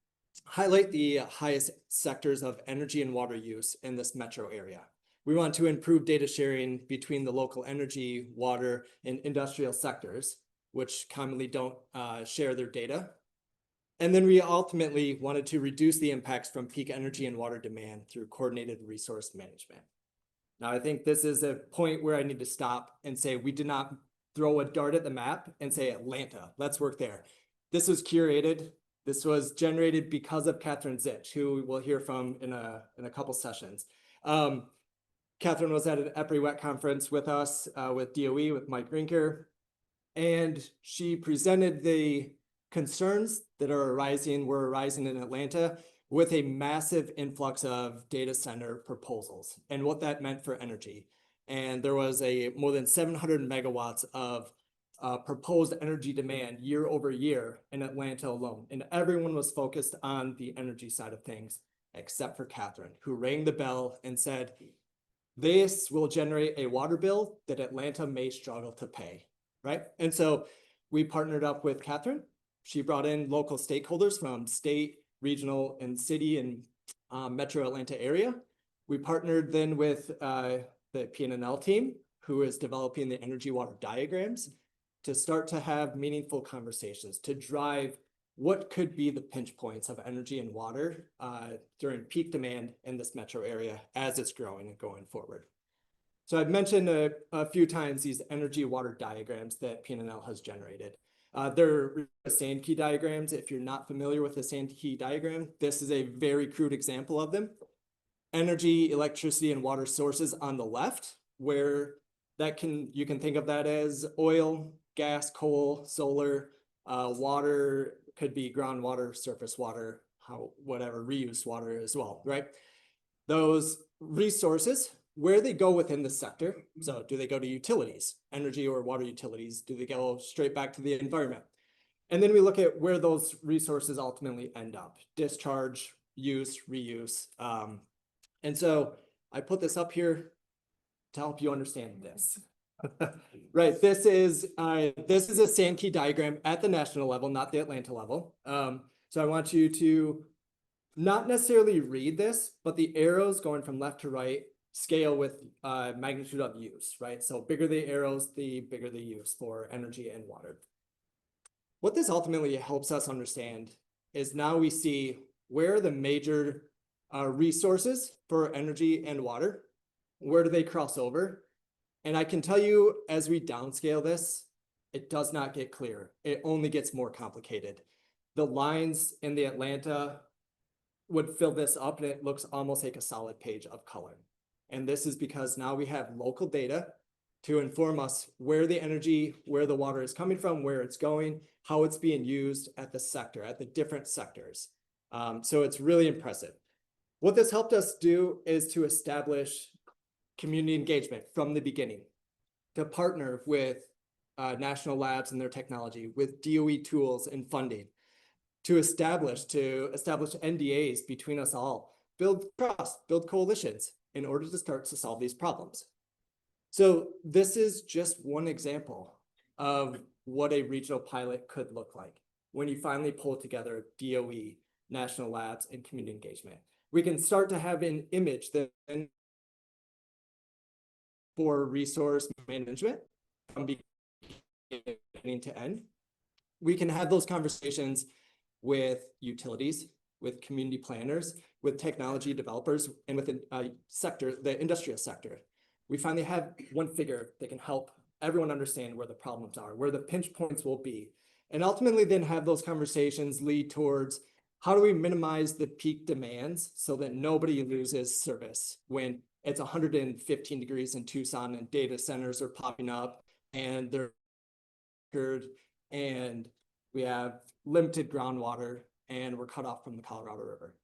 highlight the highest sectors of energy and water use in this metro area. We want to improve data sharing between the local energy, water, and industrial sectors, which commonly don't share their data. And then we ultimately wanted to reduce the impacts from peak energy and water demand through coordinated resource management. Now, I think this is a point where I need to stop and say we did not throw a dart at the map and say Atlanta, let's work there. This was curated. This was generated because of Catherine Zitch, who we'll hear from in a couple sessions. Catherine was at an EPRI-WET conference with us, with DOE, with Mike Rinker, and she presented the concerns that were arising in Atlanta with a massive influx of data center proposals and what that meant for energy. And there was more than 700 megawatts of proposed energy demand year over year in Atlanta alone. And everyone was focused on the energy side of things, except for Catherine, who rang the bell and said, this will generate a water bill that Atlanta may struggle to pay, right? And so we partnered up with Catherine. She brought in local stakeholders from state, regional, and city and metro Atlanta area. We partnered then with the PNNL team, who is developing the energy water diagrams, to start to have meaningful conversations, to drive what could be the pinch points of energy and water during peak demand in this metro area as it's growing and going forward. So I've mentioned a few times these energy water diagrams that PNNL has generated. They're sand key diagrams. If you're not familiar with the sand key diagram, this is a very crude example of them. Energy, electricity, and water sources on the left, where you can think of that as oil, gas, coal, solar, water could be groundwater, surface water, whatever, reuse water as well, right? Those resources, where they go within the sector. So do they go to utilities, energy or water utilities? Do they go straight back to the environment? And then we look at where those resources ultimately end up: discharge, use, reuse. And so I put this up here to help you understand this. Right, this is a sand key diagram at the national level, not the Atlanta level. So I want you to not necessarily read this, but the arrows going from left to right scale with magnitude of use, right? So bigger the arrows, the bigger the use for energy and water. What this ultimately helps us understand is now we see where are the major resources for energy and water, where do they cross over? And I can tell you, as we downscale this, it does not get clear. It only gets more complicated. The lines in the Atlanta would fill this up, and it looks almost like a solid page of color. And this is because now we have local data to inform us where the energy, where the water is coming from, where it's going, how it's being used at the sector, at the different sectors. So it's really impressive. What this helped us do is to establish community engagement from the beginning, to partner with national labs and their technology, with DOE tools and funding, to establish NDAs between us all, build trust, build coalitions in order to start to solve these problems. So this is just one example of what a regional pilot could look like when you finally pull together DOE, national labs, and community engagement. We can start to have an image that for resource management from beginning to end. We can have those conversations with utilities, with community planners, with technology developers, and with the industrial sector. We finally have one figure that can help everyone understand where the problems are, where the pinch points will be, and ultimately then have those conversations lead towards how do we minimize the peak demands so that nobody loses service when it's 115 degrees in Tucson and data centers are popping up and and we have limited groundwater and we're cut off from the Colorado River.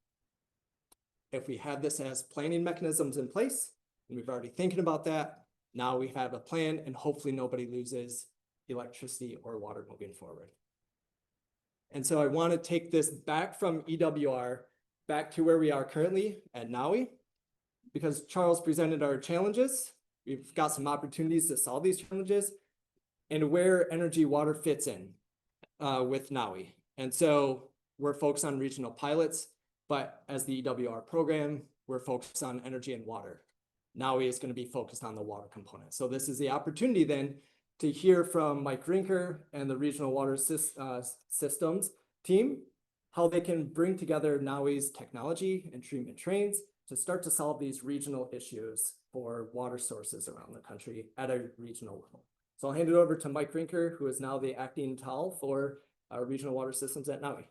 If we have this as planning mechanisms in place, and we've already thinking about that, now we have a plan and hopefully nobody loses electricity or water moving forward. And so I want to take this back from EWR back to where we are currently at NAWI, because Charles presented our challenges. We've got some opportunities to solve these challenges and where energy water fits in with NAWI. And so we're focused on regional pilots. But as the EWR program, we're focused on energy and water. NAWI is going to be focused on the water component. So this is the opportunity then to hear from Mike Rinker and the Regional Water Systems team, how they can bring together NAWI's technology and treatment trains to start to solve these regional issues for water sources around the country at a regional level. So I'll hand it over to Mike Rinker, who is now the acting TAL for our Regional Water Systems at NAWI.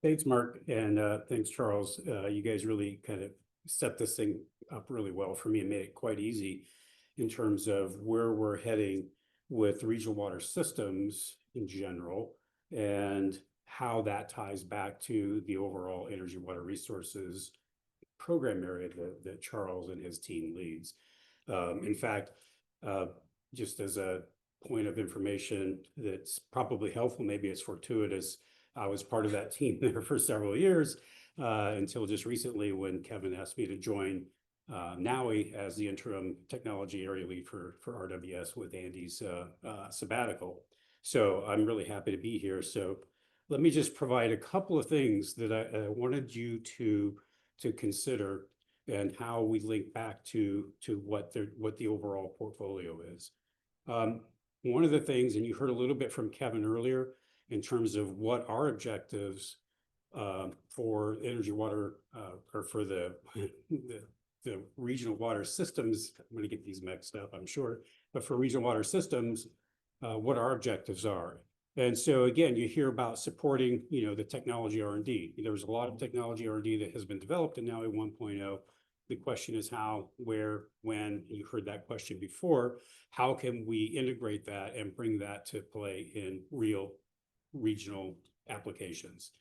Thanks, Mark, and thanks, Charles. You guys really kind of set this thing up really well for me and made it quite easy in terms of where we're heading with regional water systems in general and how that ties back to the overall energy water resources program area that Charles and his team leads. In fact, just as a point of information that's probably helpful, maybe it's fortuitous, I was part of that team there for several years until just recently when Kevin asked me to join NAWI as the interim technology area lead for RWS with Andy's sabbatical. So I'm really happy to be here. So let me just provide a couple of things that I wanted you to consider and how we link back to what the overall portfolio is. One of the things, and you heard a little bit from Kevin earlier, in terms of what our objectives for energy water or for the regional water systems. I'm going to get these mixed up, I'm sure, but for regional water systems, what our objectives are. And so again, you hear about supporting, the technology R&D. There's a lot of technology R&D that has been developed in NAWI 1.0. The question is how, where, when. You heard that question before. How can we integrate that and bring that to play in real regional applications?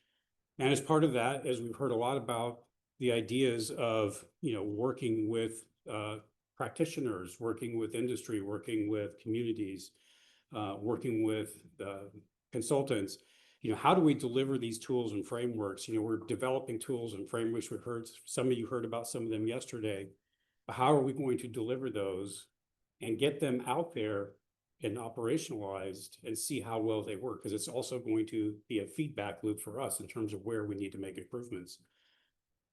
And as part of that, as we've heard a lot about the ideas of, working with practitioners, working with industry, working with communities, working with consultants, how do we deliver these tools and frameworks? We're developing tools and frameworks. We heard, some of you heard about some of them yesterday. But how are we going to deliver those and get them out there and operationalized and see how well they work? Because it's also going to be a feedback loop for us in terms of where we need to make improvements.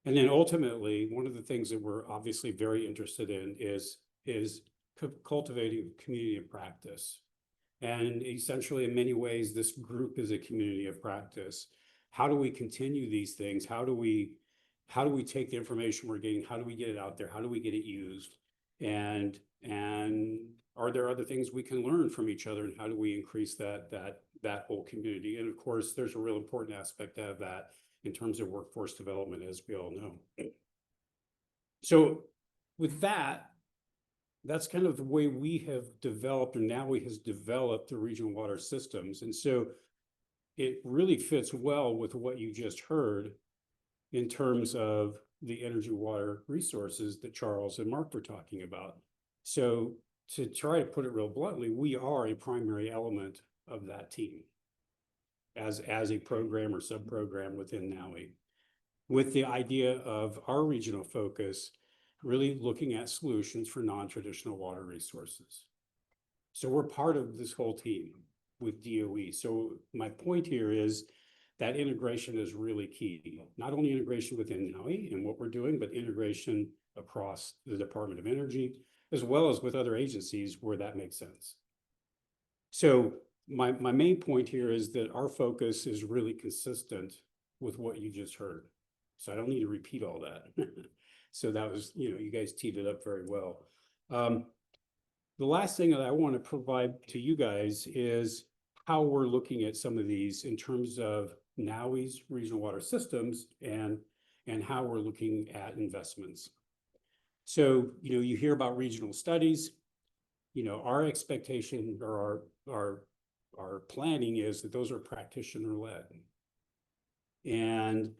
And then ultimately, one of the things that we're obviously very interested in is cultivating community of practice. And essentially, in many ways, this group is a community of practice. How do we continue these things? How do we take the information we're getting? How do we get it out there? How do we get it used? And are there other things we can learn from each other? And how do we increase that whole community? And of course, there's a real important aspect of that in terms of workforce development, as we all know. So with that, that's kind of the way we have developed, or NAWI has developed the regional water systems. And so it really fits well with what you just heard in terms of the energy water resources that Charles and Marc were talking about. So to try to put it real bluntly, we are a primary element of that team as a program or sub-program within NAWI, with the idea of our regional focus really looking at solutions for non-traditional water resources. So we're part of this whole team with DOE. So my point here is that integration is really key. Not only integration within NAWI and what we're doing, but integration across the Department of Energy, as well as with other agencies where that makes sense. So my main point here is that our focus is really consistent with what you just heard. So I don't need to repeat all that. So that was, you guys teed it up very well. The last thing that I want to provide to you guys is how we're looking at some of these in terms of NAWI's regional water systems and how we're looking at investments. So, you hear about regional studies. Our expectation or our planning is that those are practitioner-led. And,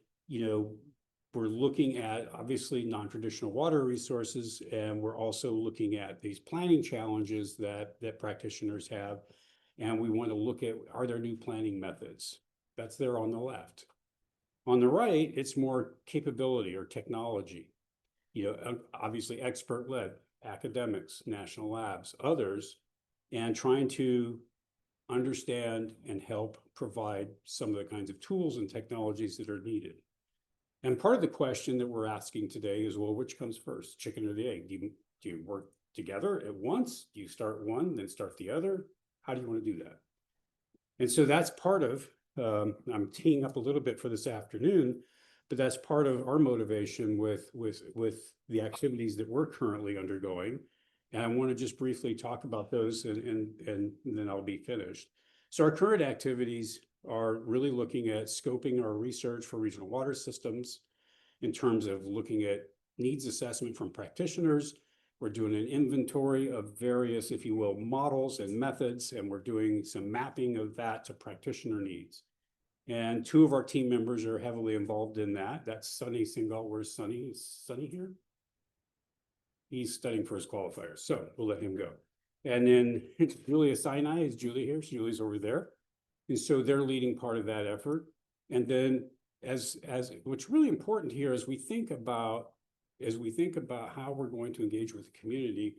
we're looking at obviously non-traditional water resources, and we're also looking at these planning challenges that practitioners have. And we want to look at, are there new planning methods? That's there on the left. On the right, it's more capability or technology. Obviously expert-led, academics, national labs, others, and trying to understand and help provide some of the kinds of tools and technologies that are needed. And part of the question that we're asking today is, well, which comes first, chicken or the egg? Do you work together at once? Do you start one, then start the other? How do you want to do that? And so that's part of, I'm teeing up a little bit for this afternoon, but that's part of our motivation with the activities that we're currently undergoing. And I want to just briefly talk about those and then I'll be finished. So our current activities are really looking at scoping our research for regional water systems in terms of looking at needs assessment from practitioners. We're doing an inventory of various, if you will, models and methods, and we're doing some mapping of that to practitioner needs. And two of our team members are heavily involved in that. That's Sunny Singal. Where's Sunny? Is Sunny here? He's studying for his qualifiers, so we'll let him go. And then Julia Sinai, is Julie here? Julie's over there. And so they're leading part of that effort. And then as what's really important here as we think about how we're going to engage with the community,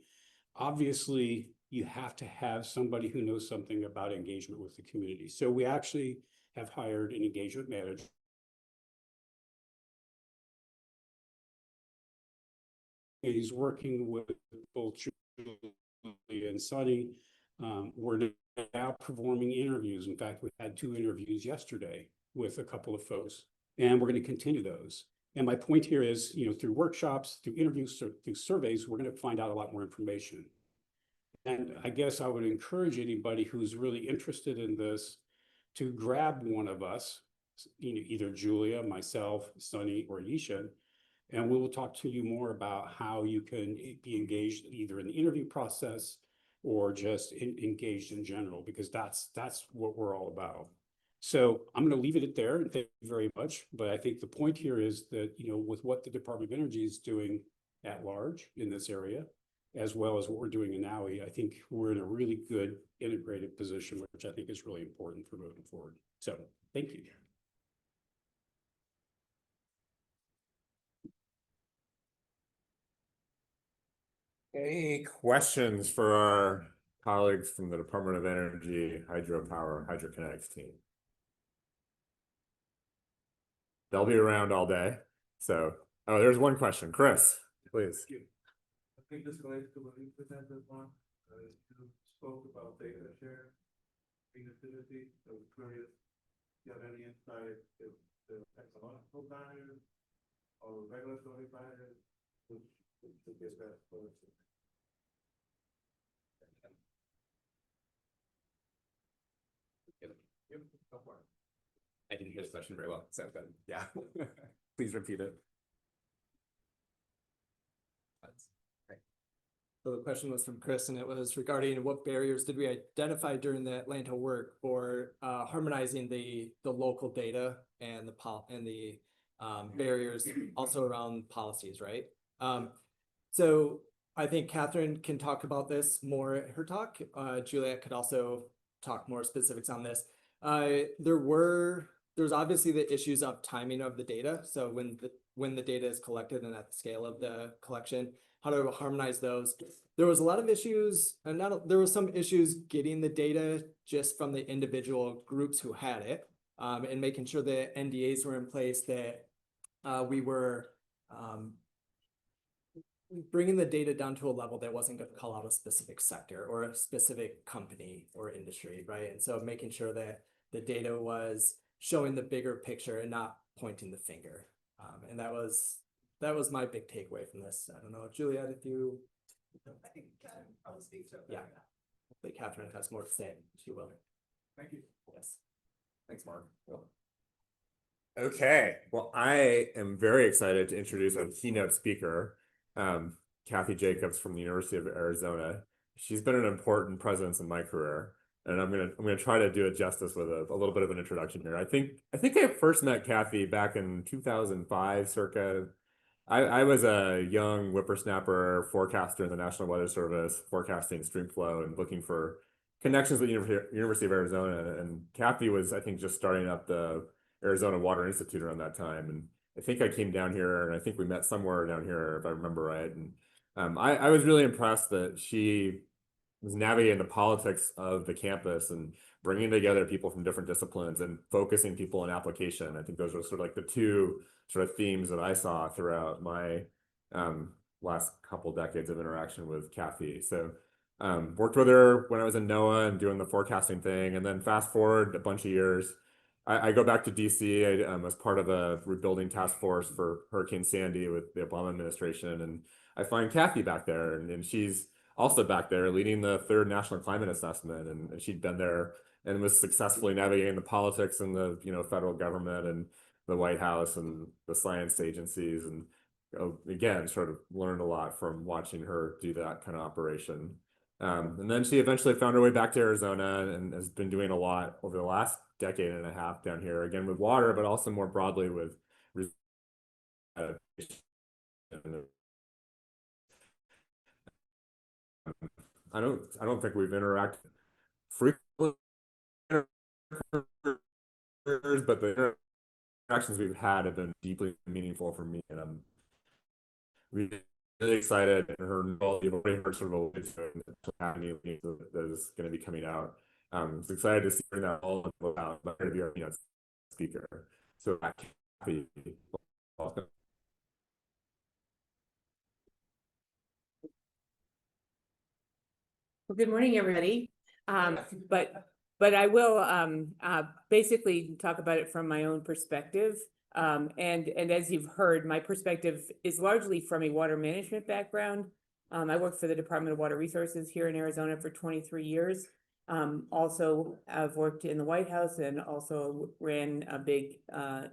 obviously you have to have somebody who knows something about engagement with the community. So we actually have hired an engagement manager. He's working with both Julie and Sunny. We're now performing interviews. In fact, we had 2 interviews yesterday with a couple of folks, and we're going to continue those. And my point here is, through workshops, through interviews, through surveys, we're going to find out a lot more information. And I guess I would encourage anybody who's really interested in this to grab one of us, either Julia, myself, Sunny, or Yishan, and we will talk to you more about how you can be engaged either in the interview process or just engaged in general, because that's what we're all about. So I'm going to leave it at there, and thank you very much. But I think the point here is that, with what the Department of Energy is doing at large in this area, as well as what we're doing in NAWI, I think we're in a really good integrated position, which I think is really important for moving forward. So thank you. Any questions for our colleagues from the Department of Energy, Hydropower, Hydrokinetics team? They'll be around all day. So, there's one question. Chris, please. I think this relates to what you presented on. You spoke about data share, connectivity. So curious, do you have any insight if the technological barriers or regulatory barriers which should be addressed first? I didn't hear the question very well, so but yeah, please repeat it. So the question was from Chris, and it was regarding what barriers did we identify during the Atlanta work for harmonizing the local data and the barriers also around policies, right? So I think Catherine can talk about this more at her talk. Juliet could also talk more specifics on this. There's obviously the issues of timing of the data. So when the data is collected and at the scale of the collection, how to harmonize those. There was a lot of issues, and there was some issues getting the data just from the individual groups who had it, and making sure the NDAs were in place, that we were bringing the data down to a level that wasn't going to call out a specific sector or a specific company or industry, right? And so making sure that the data was showing the bigger picture and not pointing the finger. And that was my big takeaway from this. I don't know, Juliet, if you... I think I will speak to it. Yeah, I think Catherine has more to say. She will. Thank you. Yes. Thanks, Mark. Okay, well, I am very excited to introduce a keynote speaker, Kathy Jacobs from the University of Arizona. She's been an important presence in my career, and I'm gonna try to do it justice with a little bit of an introduction here. I think I first met Kathy back in 2005, circa. I was a young whippersnapper forecaster in the National Weather Service, forecasting stream flow and looking for connections with the University of Arizona. And Kathy was, I think, just starting up the Arizona Water Institute around that time. And I think I came down here, and I think we met somewhere down here, if I remember right. And I was really impressed that she was navigating the politics of the campus and bringing together people from different disciplines and focusing people on application. I think those were sort of like the two sort of themes that I saw throughout my last couple decades of interaction with Kathy. So worked with her when I was in NOAA and doing the forecasting thing, and then fast forward a bunch of years. I go back to DC. I was part of a rebuilding task force for Hurricane Sandy with the Obama administration, and I find Kathy back there, and she's also back there leading the third national climate assessment, and she'd been there and was successfully navigating the politics in the federal government and the White House and the science agencies, and again sort of learned a lot from watching her do that kind of operation. And then she eventually found her way back to Arizona and has been doing a lot over the last decade and a half down here, again with water, but also more broadly with I don't think we've interacted frequently, but the interactions we've had have been deeply meaningful for me, and I'm really excited. And you've already heard sort of a happening that is going to be coming out. I'm excited to see that all about to be our speaker. So happy. Welcome. Well, good morning, everybody. But I will basically talk about it from my own perspective. And as you've heard, my perspective is largely from a water management background. I worked for the Department of Water Resources here in Arizona for 23 years. Also, I've worked in the White House and also ran a big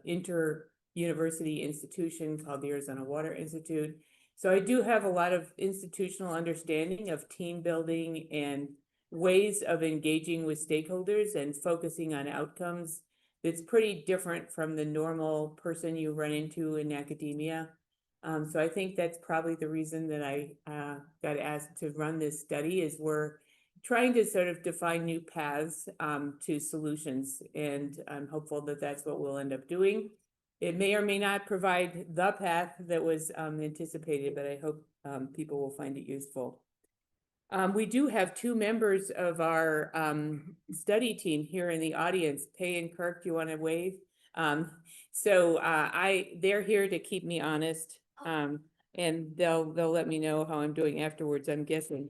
inter-university institution called the Arizona Water Institute. So I do have a lot of institutional understanding of team building and ways of engaging with stakeholders and focusing on outcomes that's pretty different from the normal person you run into in academia. So I think that's probably the reason that I got asked to run this study, is we're trying to sort of define new paths to solutions, and I'm hopeful that that's what we'll end up doing. It may or may not provide the path that was anticipated, but I hope people will find it useful. We do have two members of our study team here in the audience. Pei and Kirk, do you want to wave? They're here to keep me honest, and they'll let me know how I'm doing afterwards, I'm guessing.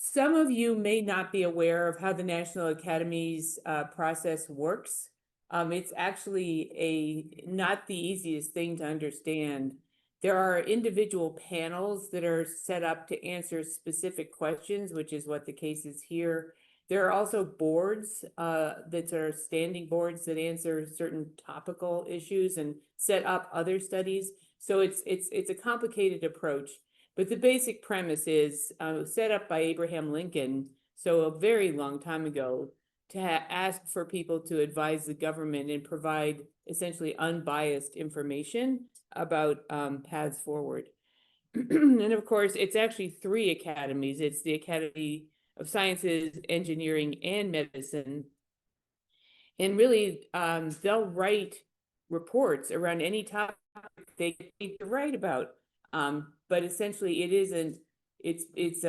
Some of you may not be aware of how the National Academy's process works. It's actually not the easiest thing to understand. There are individual panels that are set up to answer specific questions, which is what the case is here. There are also boards that are standing boards that answer certain topical issues and set up other studies. So it's a complicated approach, but the basic premise is set up by Abraham Lincoln, so a very long time ago, to ask for people to advise the government and provide essentially unbiased information about paths forward. And of course, it's actually three academies. It's the Academy of Sciences, Engineering, and Medicine. And really, they'll write reports around any topic they need to write about. But essentially, it's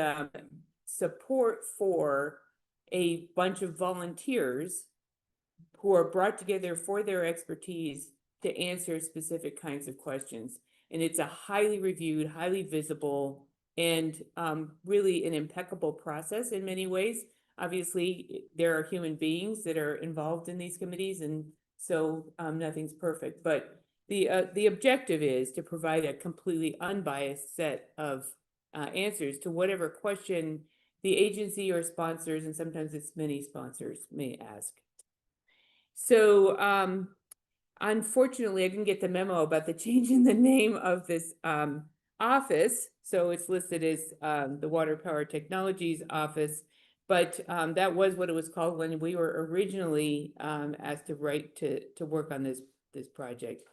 support for a bunch of volunteers who are brought together for their expertise to answer specific kinds of questions. And it's a highly reviewed, highly visible, and really an impeccable process in many ways. Obviously, there are human beings that are involved in these committees, and so nothing's perfect. But the objective is to provide a completely unbiased set of answers to whatever question the agency or sponsors, and sometimes it's many sponsors, may ask. So unfortunately, I didn't get the memo about the change in the name of this office. So it's listed as the Water Power Technologies Office, but that was what it was called when we were originally asked to work on this project.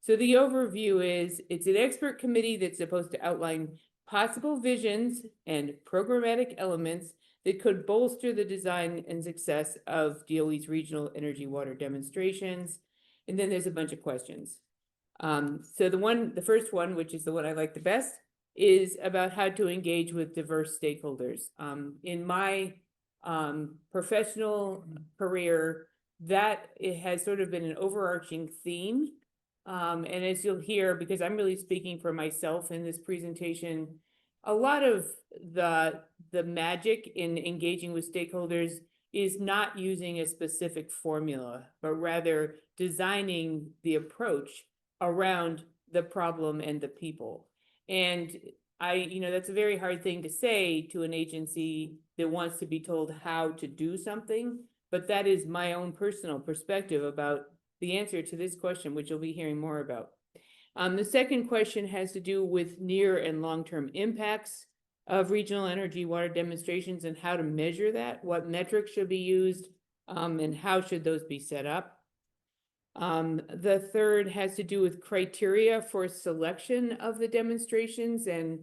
So the overview is, it's an expert committee that's supposed to outline possible visions and programmatic elements that could bolster the design and success of DOE's regional energy water demonstrations. And then there's a bunch of questions. So the first one, which is the one I like the best, is about how to engage with diverse stakeholders. In my professional career, that it has sort of been an overarching theme. And as you'll hear, because I'm really speaking for myself in this presentation, a lot of the magic in engaging with stakeholders is not using a specific formula, but rather designing the approach around the problem and the people. And that's a very hard thing to say to an agency that wants to be told how to do something, but that is my own personal perspective about the answer to this question, which you'll be hearing more about. The second question has to do with near and long-term impacts of regional energy water demonstrations and how to measure that, what metrics should be used, and how should those be set up. The third has to do with criteria for selection of the demonstrations. And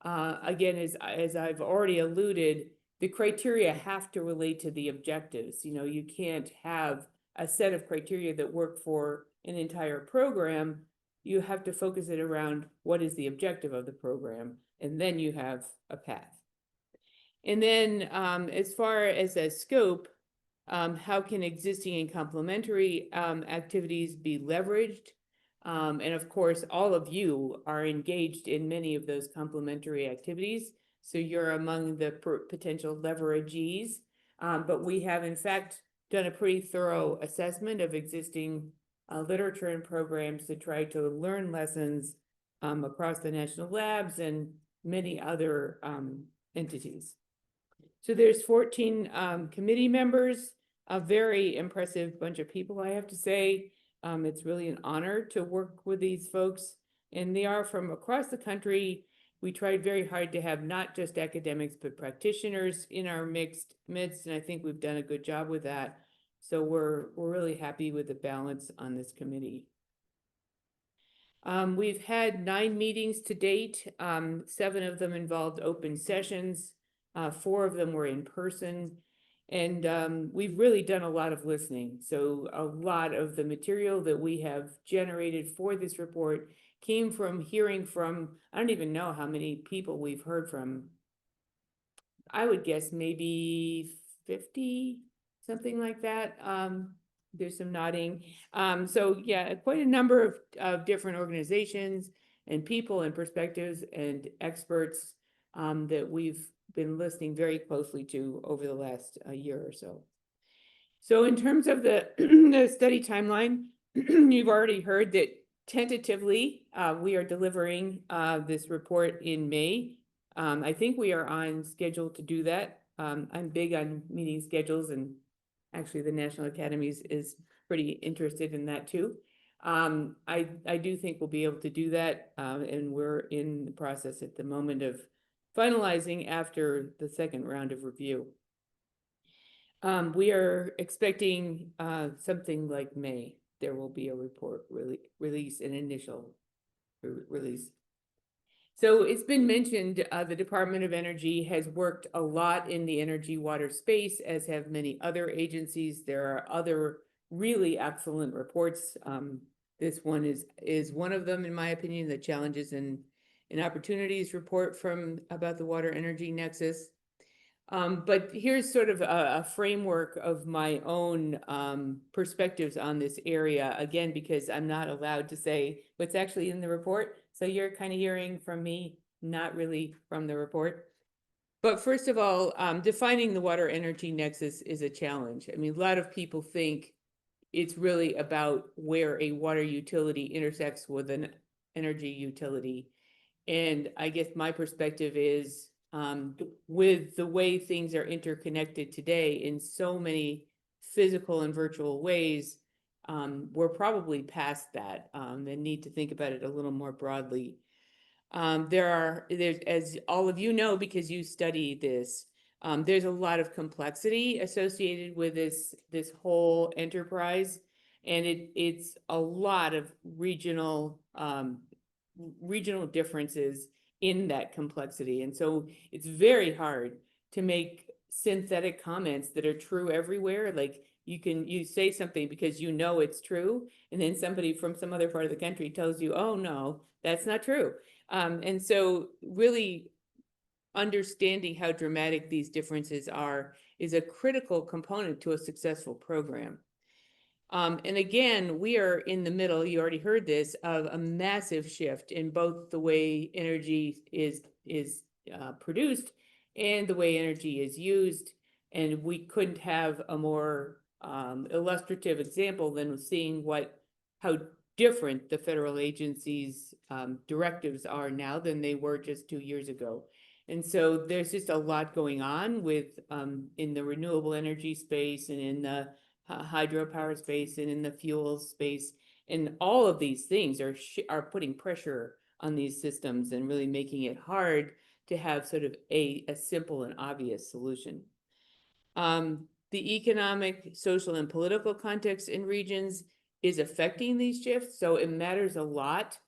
again, as I've already alluded, the criteria have to relate to the objectives. You can't have a set of criteria that work for an entire program. You have to focus it around what is the objective of the program, and then you have a path. And then as far as a scope, how can existing and complementary activities be leveraged? And of course, all of you are engaged in many of those complementary activities, so you're among the potential leveragees. But we have, in fact, done a pretty thorough assessment of existing literature and programs to try to learn lessons across the national labs and many other entities. So there's 14 committee members, a very impressive bunch of people, I have to say. It's really an honor to work with these folks, and they are from across the country. We tried very hard to have not just academics, but practitioners in our midst, and I think we've done a good job with that. So we're really happy with the balance on this committee. We've had 9 meetings to date. 7 of them involved open sessions. 4 of them were in person. And we've really done a lot of listening. So a lot of the material that we have generated for this report came from hearing from, I don't even know how many people we've heard from. I would guess maybe 50, something like that. There's some nodding. So yeah, quite a number of different organizations and people and perspectives and experts that we've been listening very closely to over the last year or so. So in terms of the, the study timeline, you've already heard that tentatively we are delivering this report in May. I think we are on schedule to do that. I'm big on meeting schedules, and actually the National Academies is pretty interested in that too. I do think we'll be able to do that, and we're in the process at the moment of finalizing after the second round of review. We are expecting something like May. There will be a report release, an initial release. So it's been mentioned, the Department of Energy has worked a lot in the energy water space, as have many other agencies. There are other really excellent reports. This one is one of them, in my opinion, the Challenges and Opportunities report about the water energy nexus. But here's sort of a framework of my own perspectives on this area, again, because I'm not allowed to say what's actually in the report. So you're kind of hearing from me, not really from the report. But first of all, defining the water energy nexus is a challenge. I mean, a lot of people think it's really about where a water utility intersects with an energy utility. And I guess my perspective is, with the way things are interconnected today in so many physical and virtual ways, we're probably past that and need to think about it a little more broadly. There's, as all of you know, because you study this, there's a lot of complexity associated with this whole enterprise, and it's a lot of regional differences in that complexity. And so it's very hard to make synthetic comments that are true everywhere. Like you say something because you know it's true, and then somebody from some other part of the country tells you, oh no, that's not true. And so really understanding how dramatic these differences are is a critical component to a successful program. And again, we are in the middle, you already heard this, of a massive shift in both the way energy is produced and the way energy is used. And we couldn't have a more illustrative example than seeing how different the federal agencies' directives are now than they were just 2 years ago. And so there's just a lot going on with in the renewable energy space and in the hydropower space and in the fuel space. And all of these things are putting pressure on these systems and really making it hard to have sort of a simple and obvious solution. The economic, social, and political context in regions is affecting these shifts, so it matters a lot,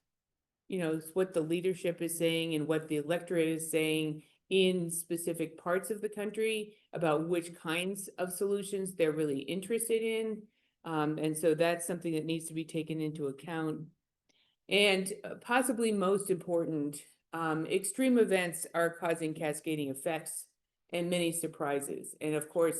you know, what the leadership is saying and what the electorate is saying in specific parts of the country about which kinds of solutions they're really interested in. And so that's something that needs to be taken into account. And possibly most important, extreme events are causing cascading effects and many surprises. And of course,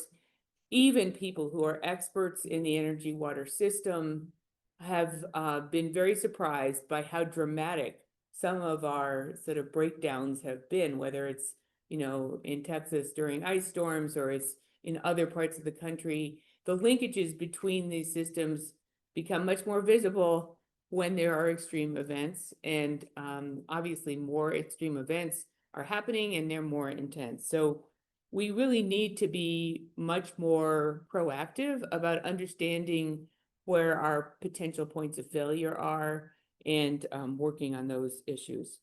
even people who are experts in the energy water system have been very surprised by how dramatic some of our sort of breakdowns have been, whether it's, you know, in Texas during ice storms or it's in other parts of the country. The linkages between these systems become much more visible when there are extreme events, and obviously more extreme events are happening and they're more intense. So we really need to be much more proactive about understanding where our potential points of failure are and working on those issues.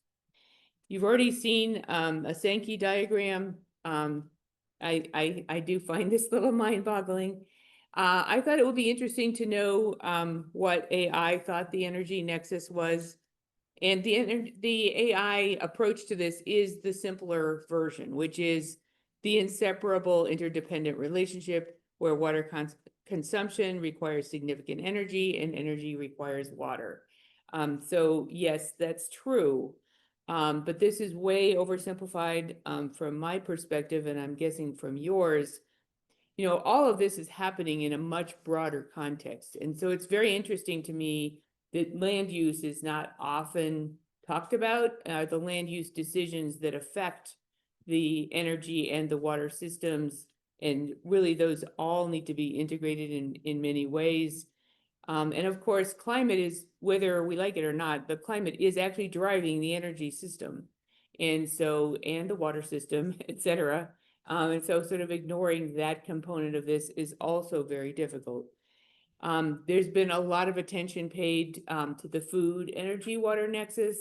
You've already seen a Sankey diagram. I do find this a little mind-boggling. I thought it would be interesting to know what AI thought the energy nexus was. And the AI approach to this is the simpler version, which is the inseparable interdependent relationship where water consumption requires significant energy and energy requires water. So yes, that's true. But this is way oversimplified from my perspective, and I'm guessing from yours. You know, all of this is happening in a much broader context. And so it's very interesting to me that land use is not often talked about. The land use decisions that affect the energy and the water systems, and really those all need to be integrated in many ways. And of course, climate is, whether we like it or not, the climate is actually driving the energy system. And so, and the water system, et cetera. And so sort of ignoring that component of this is also very difficult. There's been a lot of attention paid to the food, energy, water nexus.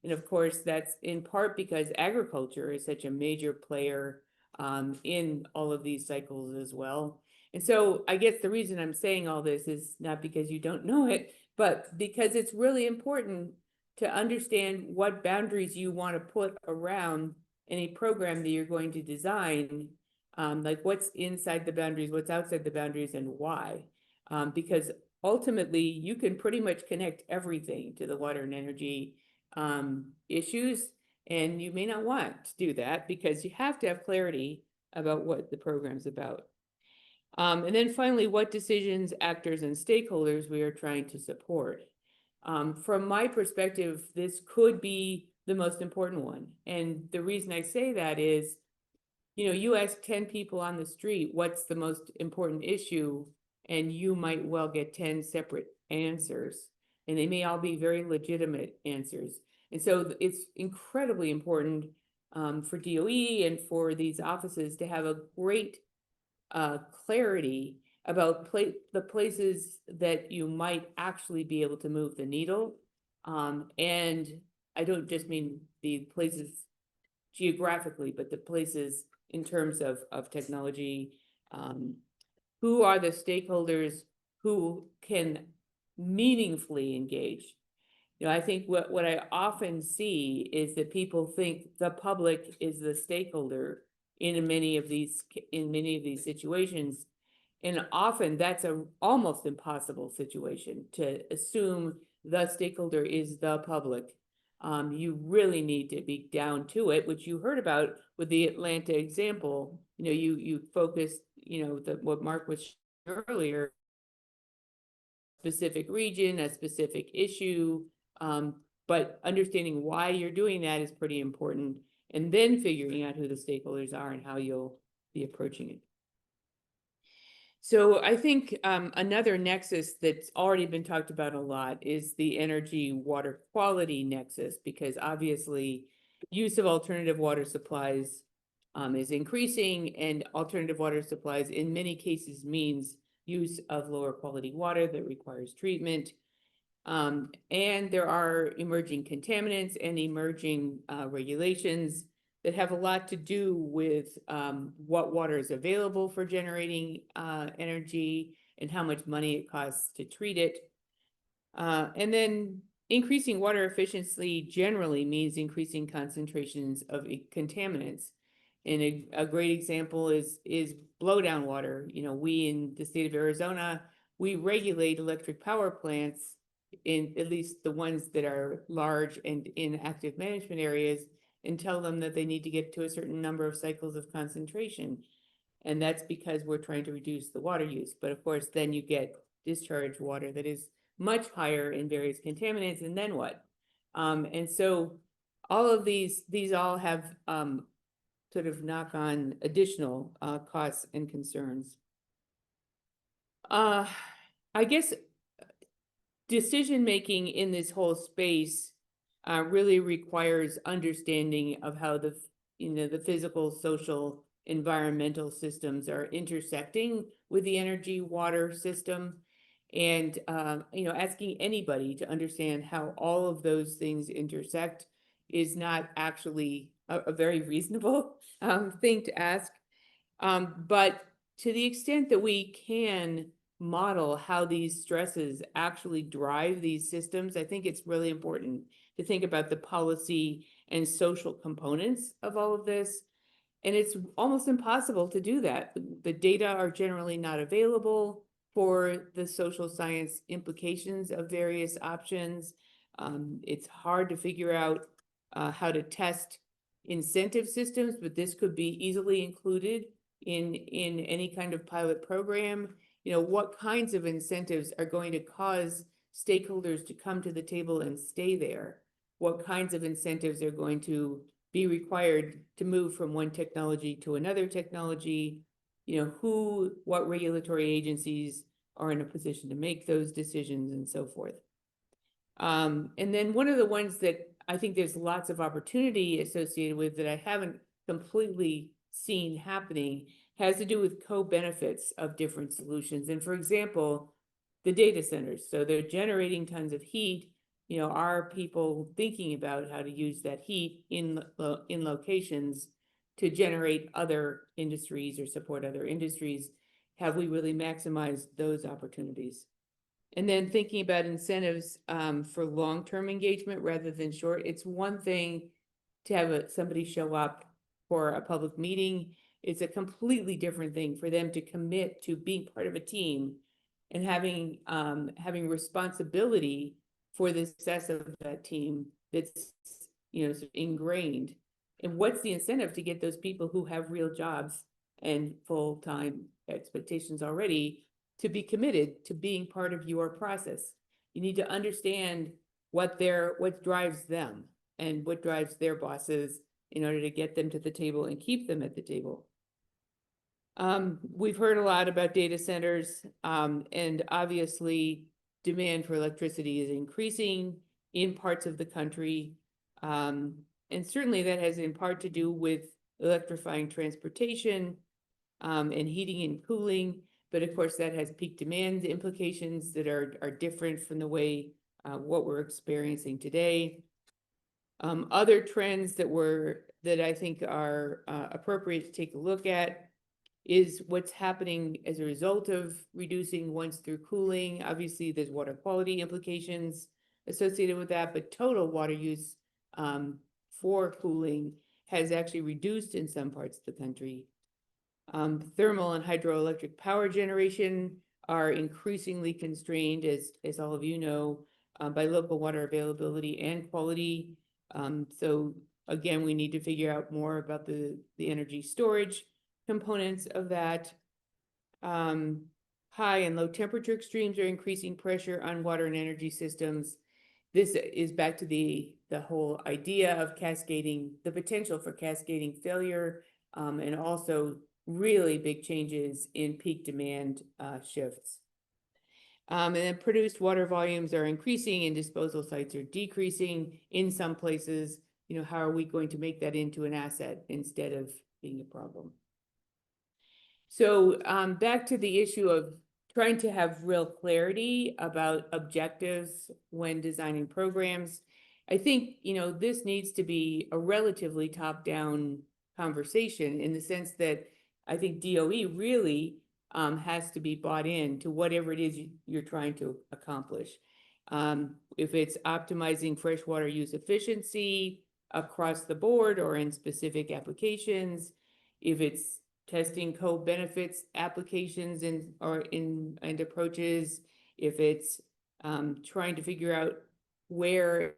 And of course, that's in part because agriculture is such a major player in all of these cycles as well. And so I guess the reason I'm saying all this is not because you don't know it, but because it's really important to understand what boundaries you want to put around any program that you're going to design, like what's inside the boundaries, what's outside the boundaries, and why. Because ultimately, you can pretty much connect everything to the water and energy issues, and you may not want to do that because you have to have clarity about what the program's about. And then finally, what decisions, actors, and stakeholders we are trying to support. From my perspective, this could be the most important one. And the reason I say that is, you know, you ask 10 people on the street, what's the most important issue? And you might well get 10 separate answers, and they may all be very legitimate answers. And so it's incredibly important for DOE and for these offices to have a great clarity about the places that you might actually be able to move the needle. And I don't just mean the places geographically, but the places in terms of technology. Who are the stakeholders who can meaningfully engage? You know, I think what I often see is that people think the public is the stakeholder in many of these situations. And often that's a almost impossible situation to assume the stakeholder is the public. you really need to be down to it, which you heard about with the Atlanta example. You know, you focused, you know, what Marc was sharing earlier, specific region, a specific issue, but understanding why you're doing that is pretty important, and then figuring out who the stakeholders are and how you'll be approaching it. So I think another nexus that's already been talked about a lot is the energy water quality nexus, because obviously use of alternative water supplies is increasing, and alternative water supplies in many cases means use of lower quality water that requires treatment. And there are emerging contaminants and emerging regulations that have a lot to do with what water is available for generating energy and how much money it costs to treat it. And then increasing water efficiency generally means increasing concentrations of contaminants. And a great example is blowdown water. You know, we in the state of Arizona, we regulate electric power plants, in at least the ones that are large and in active management areas, and tell them that they need to get to a certain number of cycles of concentration. And that's because we're trying to reduce the water use. But of course, then you get discharge water that is much higher in various contaminants, and then what? And so all of these all have sort of knock-on additional costs and concerns. I guess decision-making in this whole space really requires understanding of how the physical, social, environmental systems are intersecting with the energy water system, and asking anybody to understand how all of those things intersect is not actually a very reasonable thing to ask. But to the extent that we can model how these stresses actually drive these systems, I think it's really important to think about the policy and social components of all of this. And it's almost impossible to do that. The data are generally not available for the social science implications of various options. It's hard to figure out how to test incentive systems, but this could be easily included in any kind of pilot program. You know, what kinds of incentives are going to cause stakeholders to come to the table and stay there? What kinds of incentives are going to be required to move from one technology to another technology? You know, what regulatory agencies are in a position to make those decisions, and so forth. And then one of the ones that I think there's lots of opportunity associated with that I haven't completely seen happening has to do with co-benefits of different solutions. And for example, the data centers. So they're generating tons of heat. You know, are people thinking about how to use that heat in locations to generate other industries or support other industries? Have we really maximized those opportunities? And then thinking about incentives for long-term engagement rather than short. It's one thing to have somebody show up for a public meeting. It's a completely different thing for them to commit to being part of a team and having responsibility for the success of that team that's, you know, sort of ingrained. And what's the incentive to get those people who have real jobs and full-time expectations already to be committed to being part of your process? You need to understand what drives them and what drives their bosses in order to get them to the table and keep them at the table. We've heard a lot about data centers, and obviously demand for electricity is increasing in parts of the country. And certainly that has in part to do with electrifying transportation and heating and cooling. But of course, that has peak demand implications that are different from the way what we're experiencing today. Other trends that I think are appropriate to take a look at is what's happening as a result of reducing once through cooling. Obviously, there's water quality implications associated with that, but total water use for cooling has actually reduced in some parts of the country. Thermal and hydroelectric power generation are increasingly constrained, as all of you know, by local water availability and quality. So again, we need to figure out more about the energy storage components of that. High and low temperature extremes are increasing pressure on water and energy systems. This is back to the whole idea of cascading, the potential for cascading failure, and also really big changes in peak demand shifts. And then produced water volumes are increasing and disposal sites are decreasing in some places. You know, how are we going to make that into an asset instead of being a problem? So back to the issue of trying to have real clarity about objectives when designing programs. I think, you know, this needs to be a relatively top-down conversation in the sense that I think DOE really has to be bought in to whatever it is you're trying to accomplish. If it's optimizing freshwater use efficiency across the board or in specific applications, if it's testing co-benefits applications and approaches, if it's trying to figure out where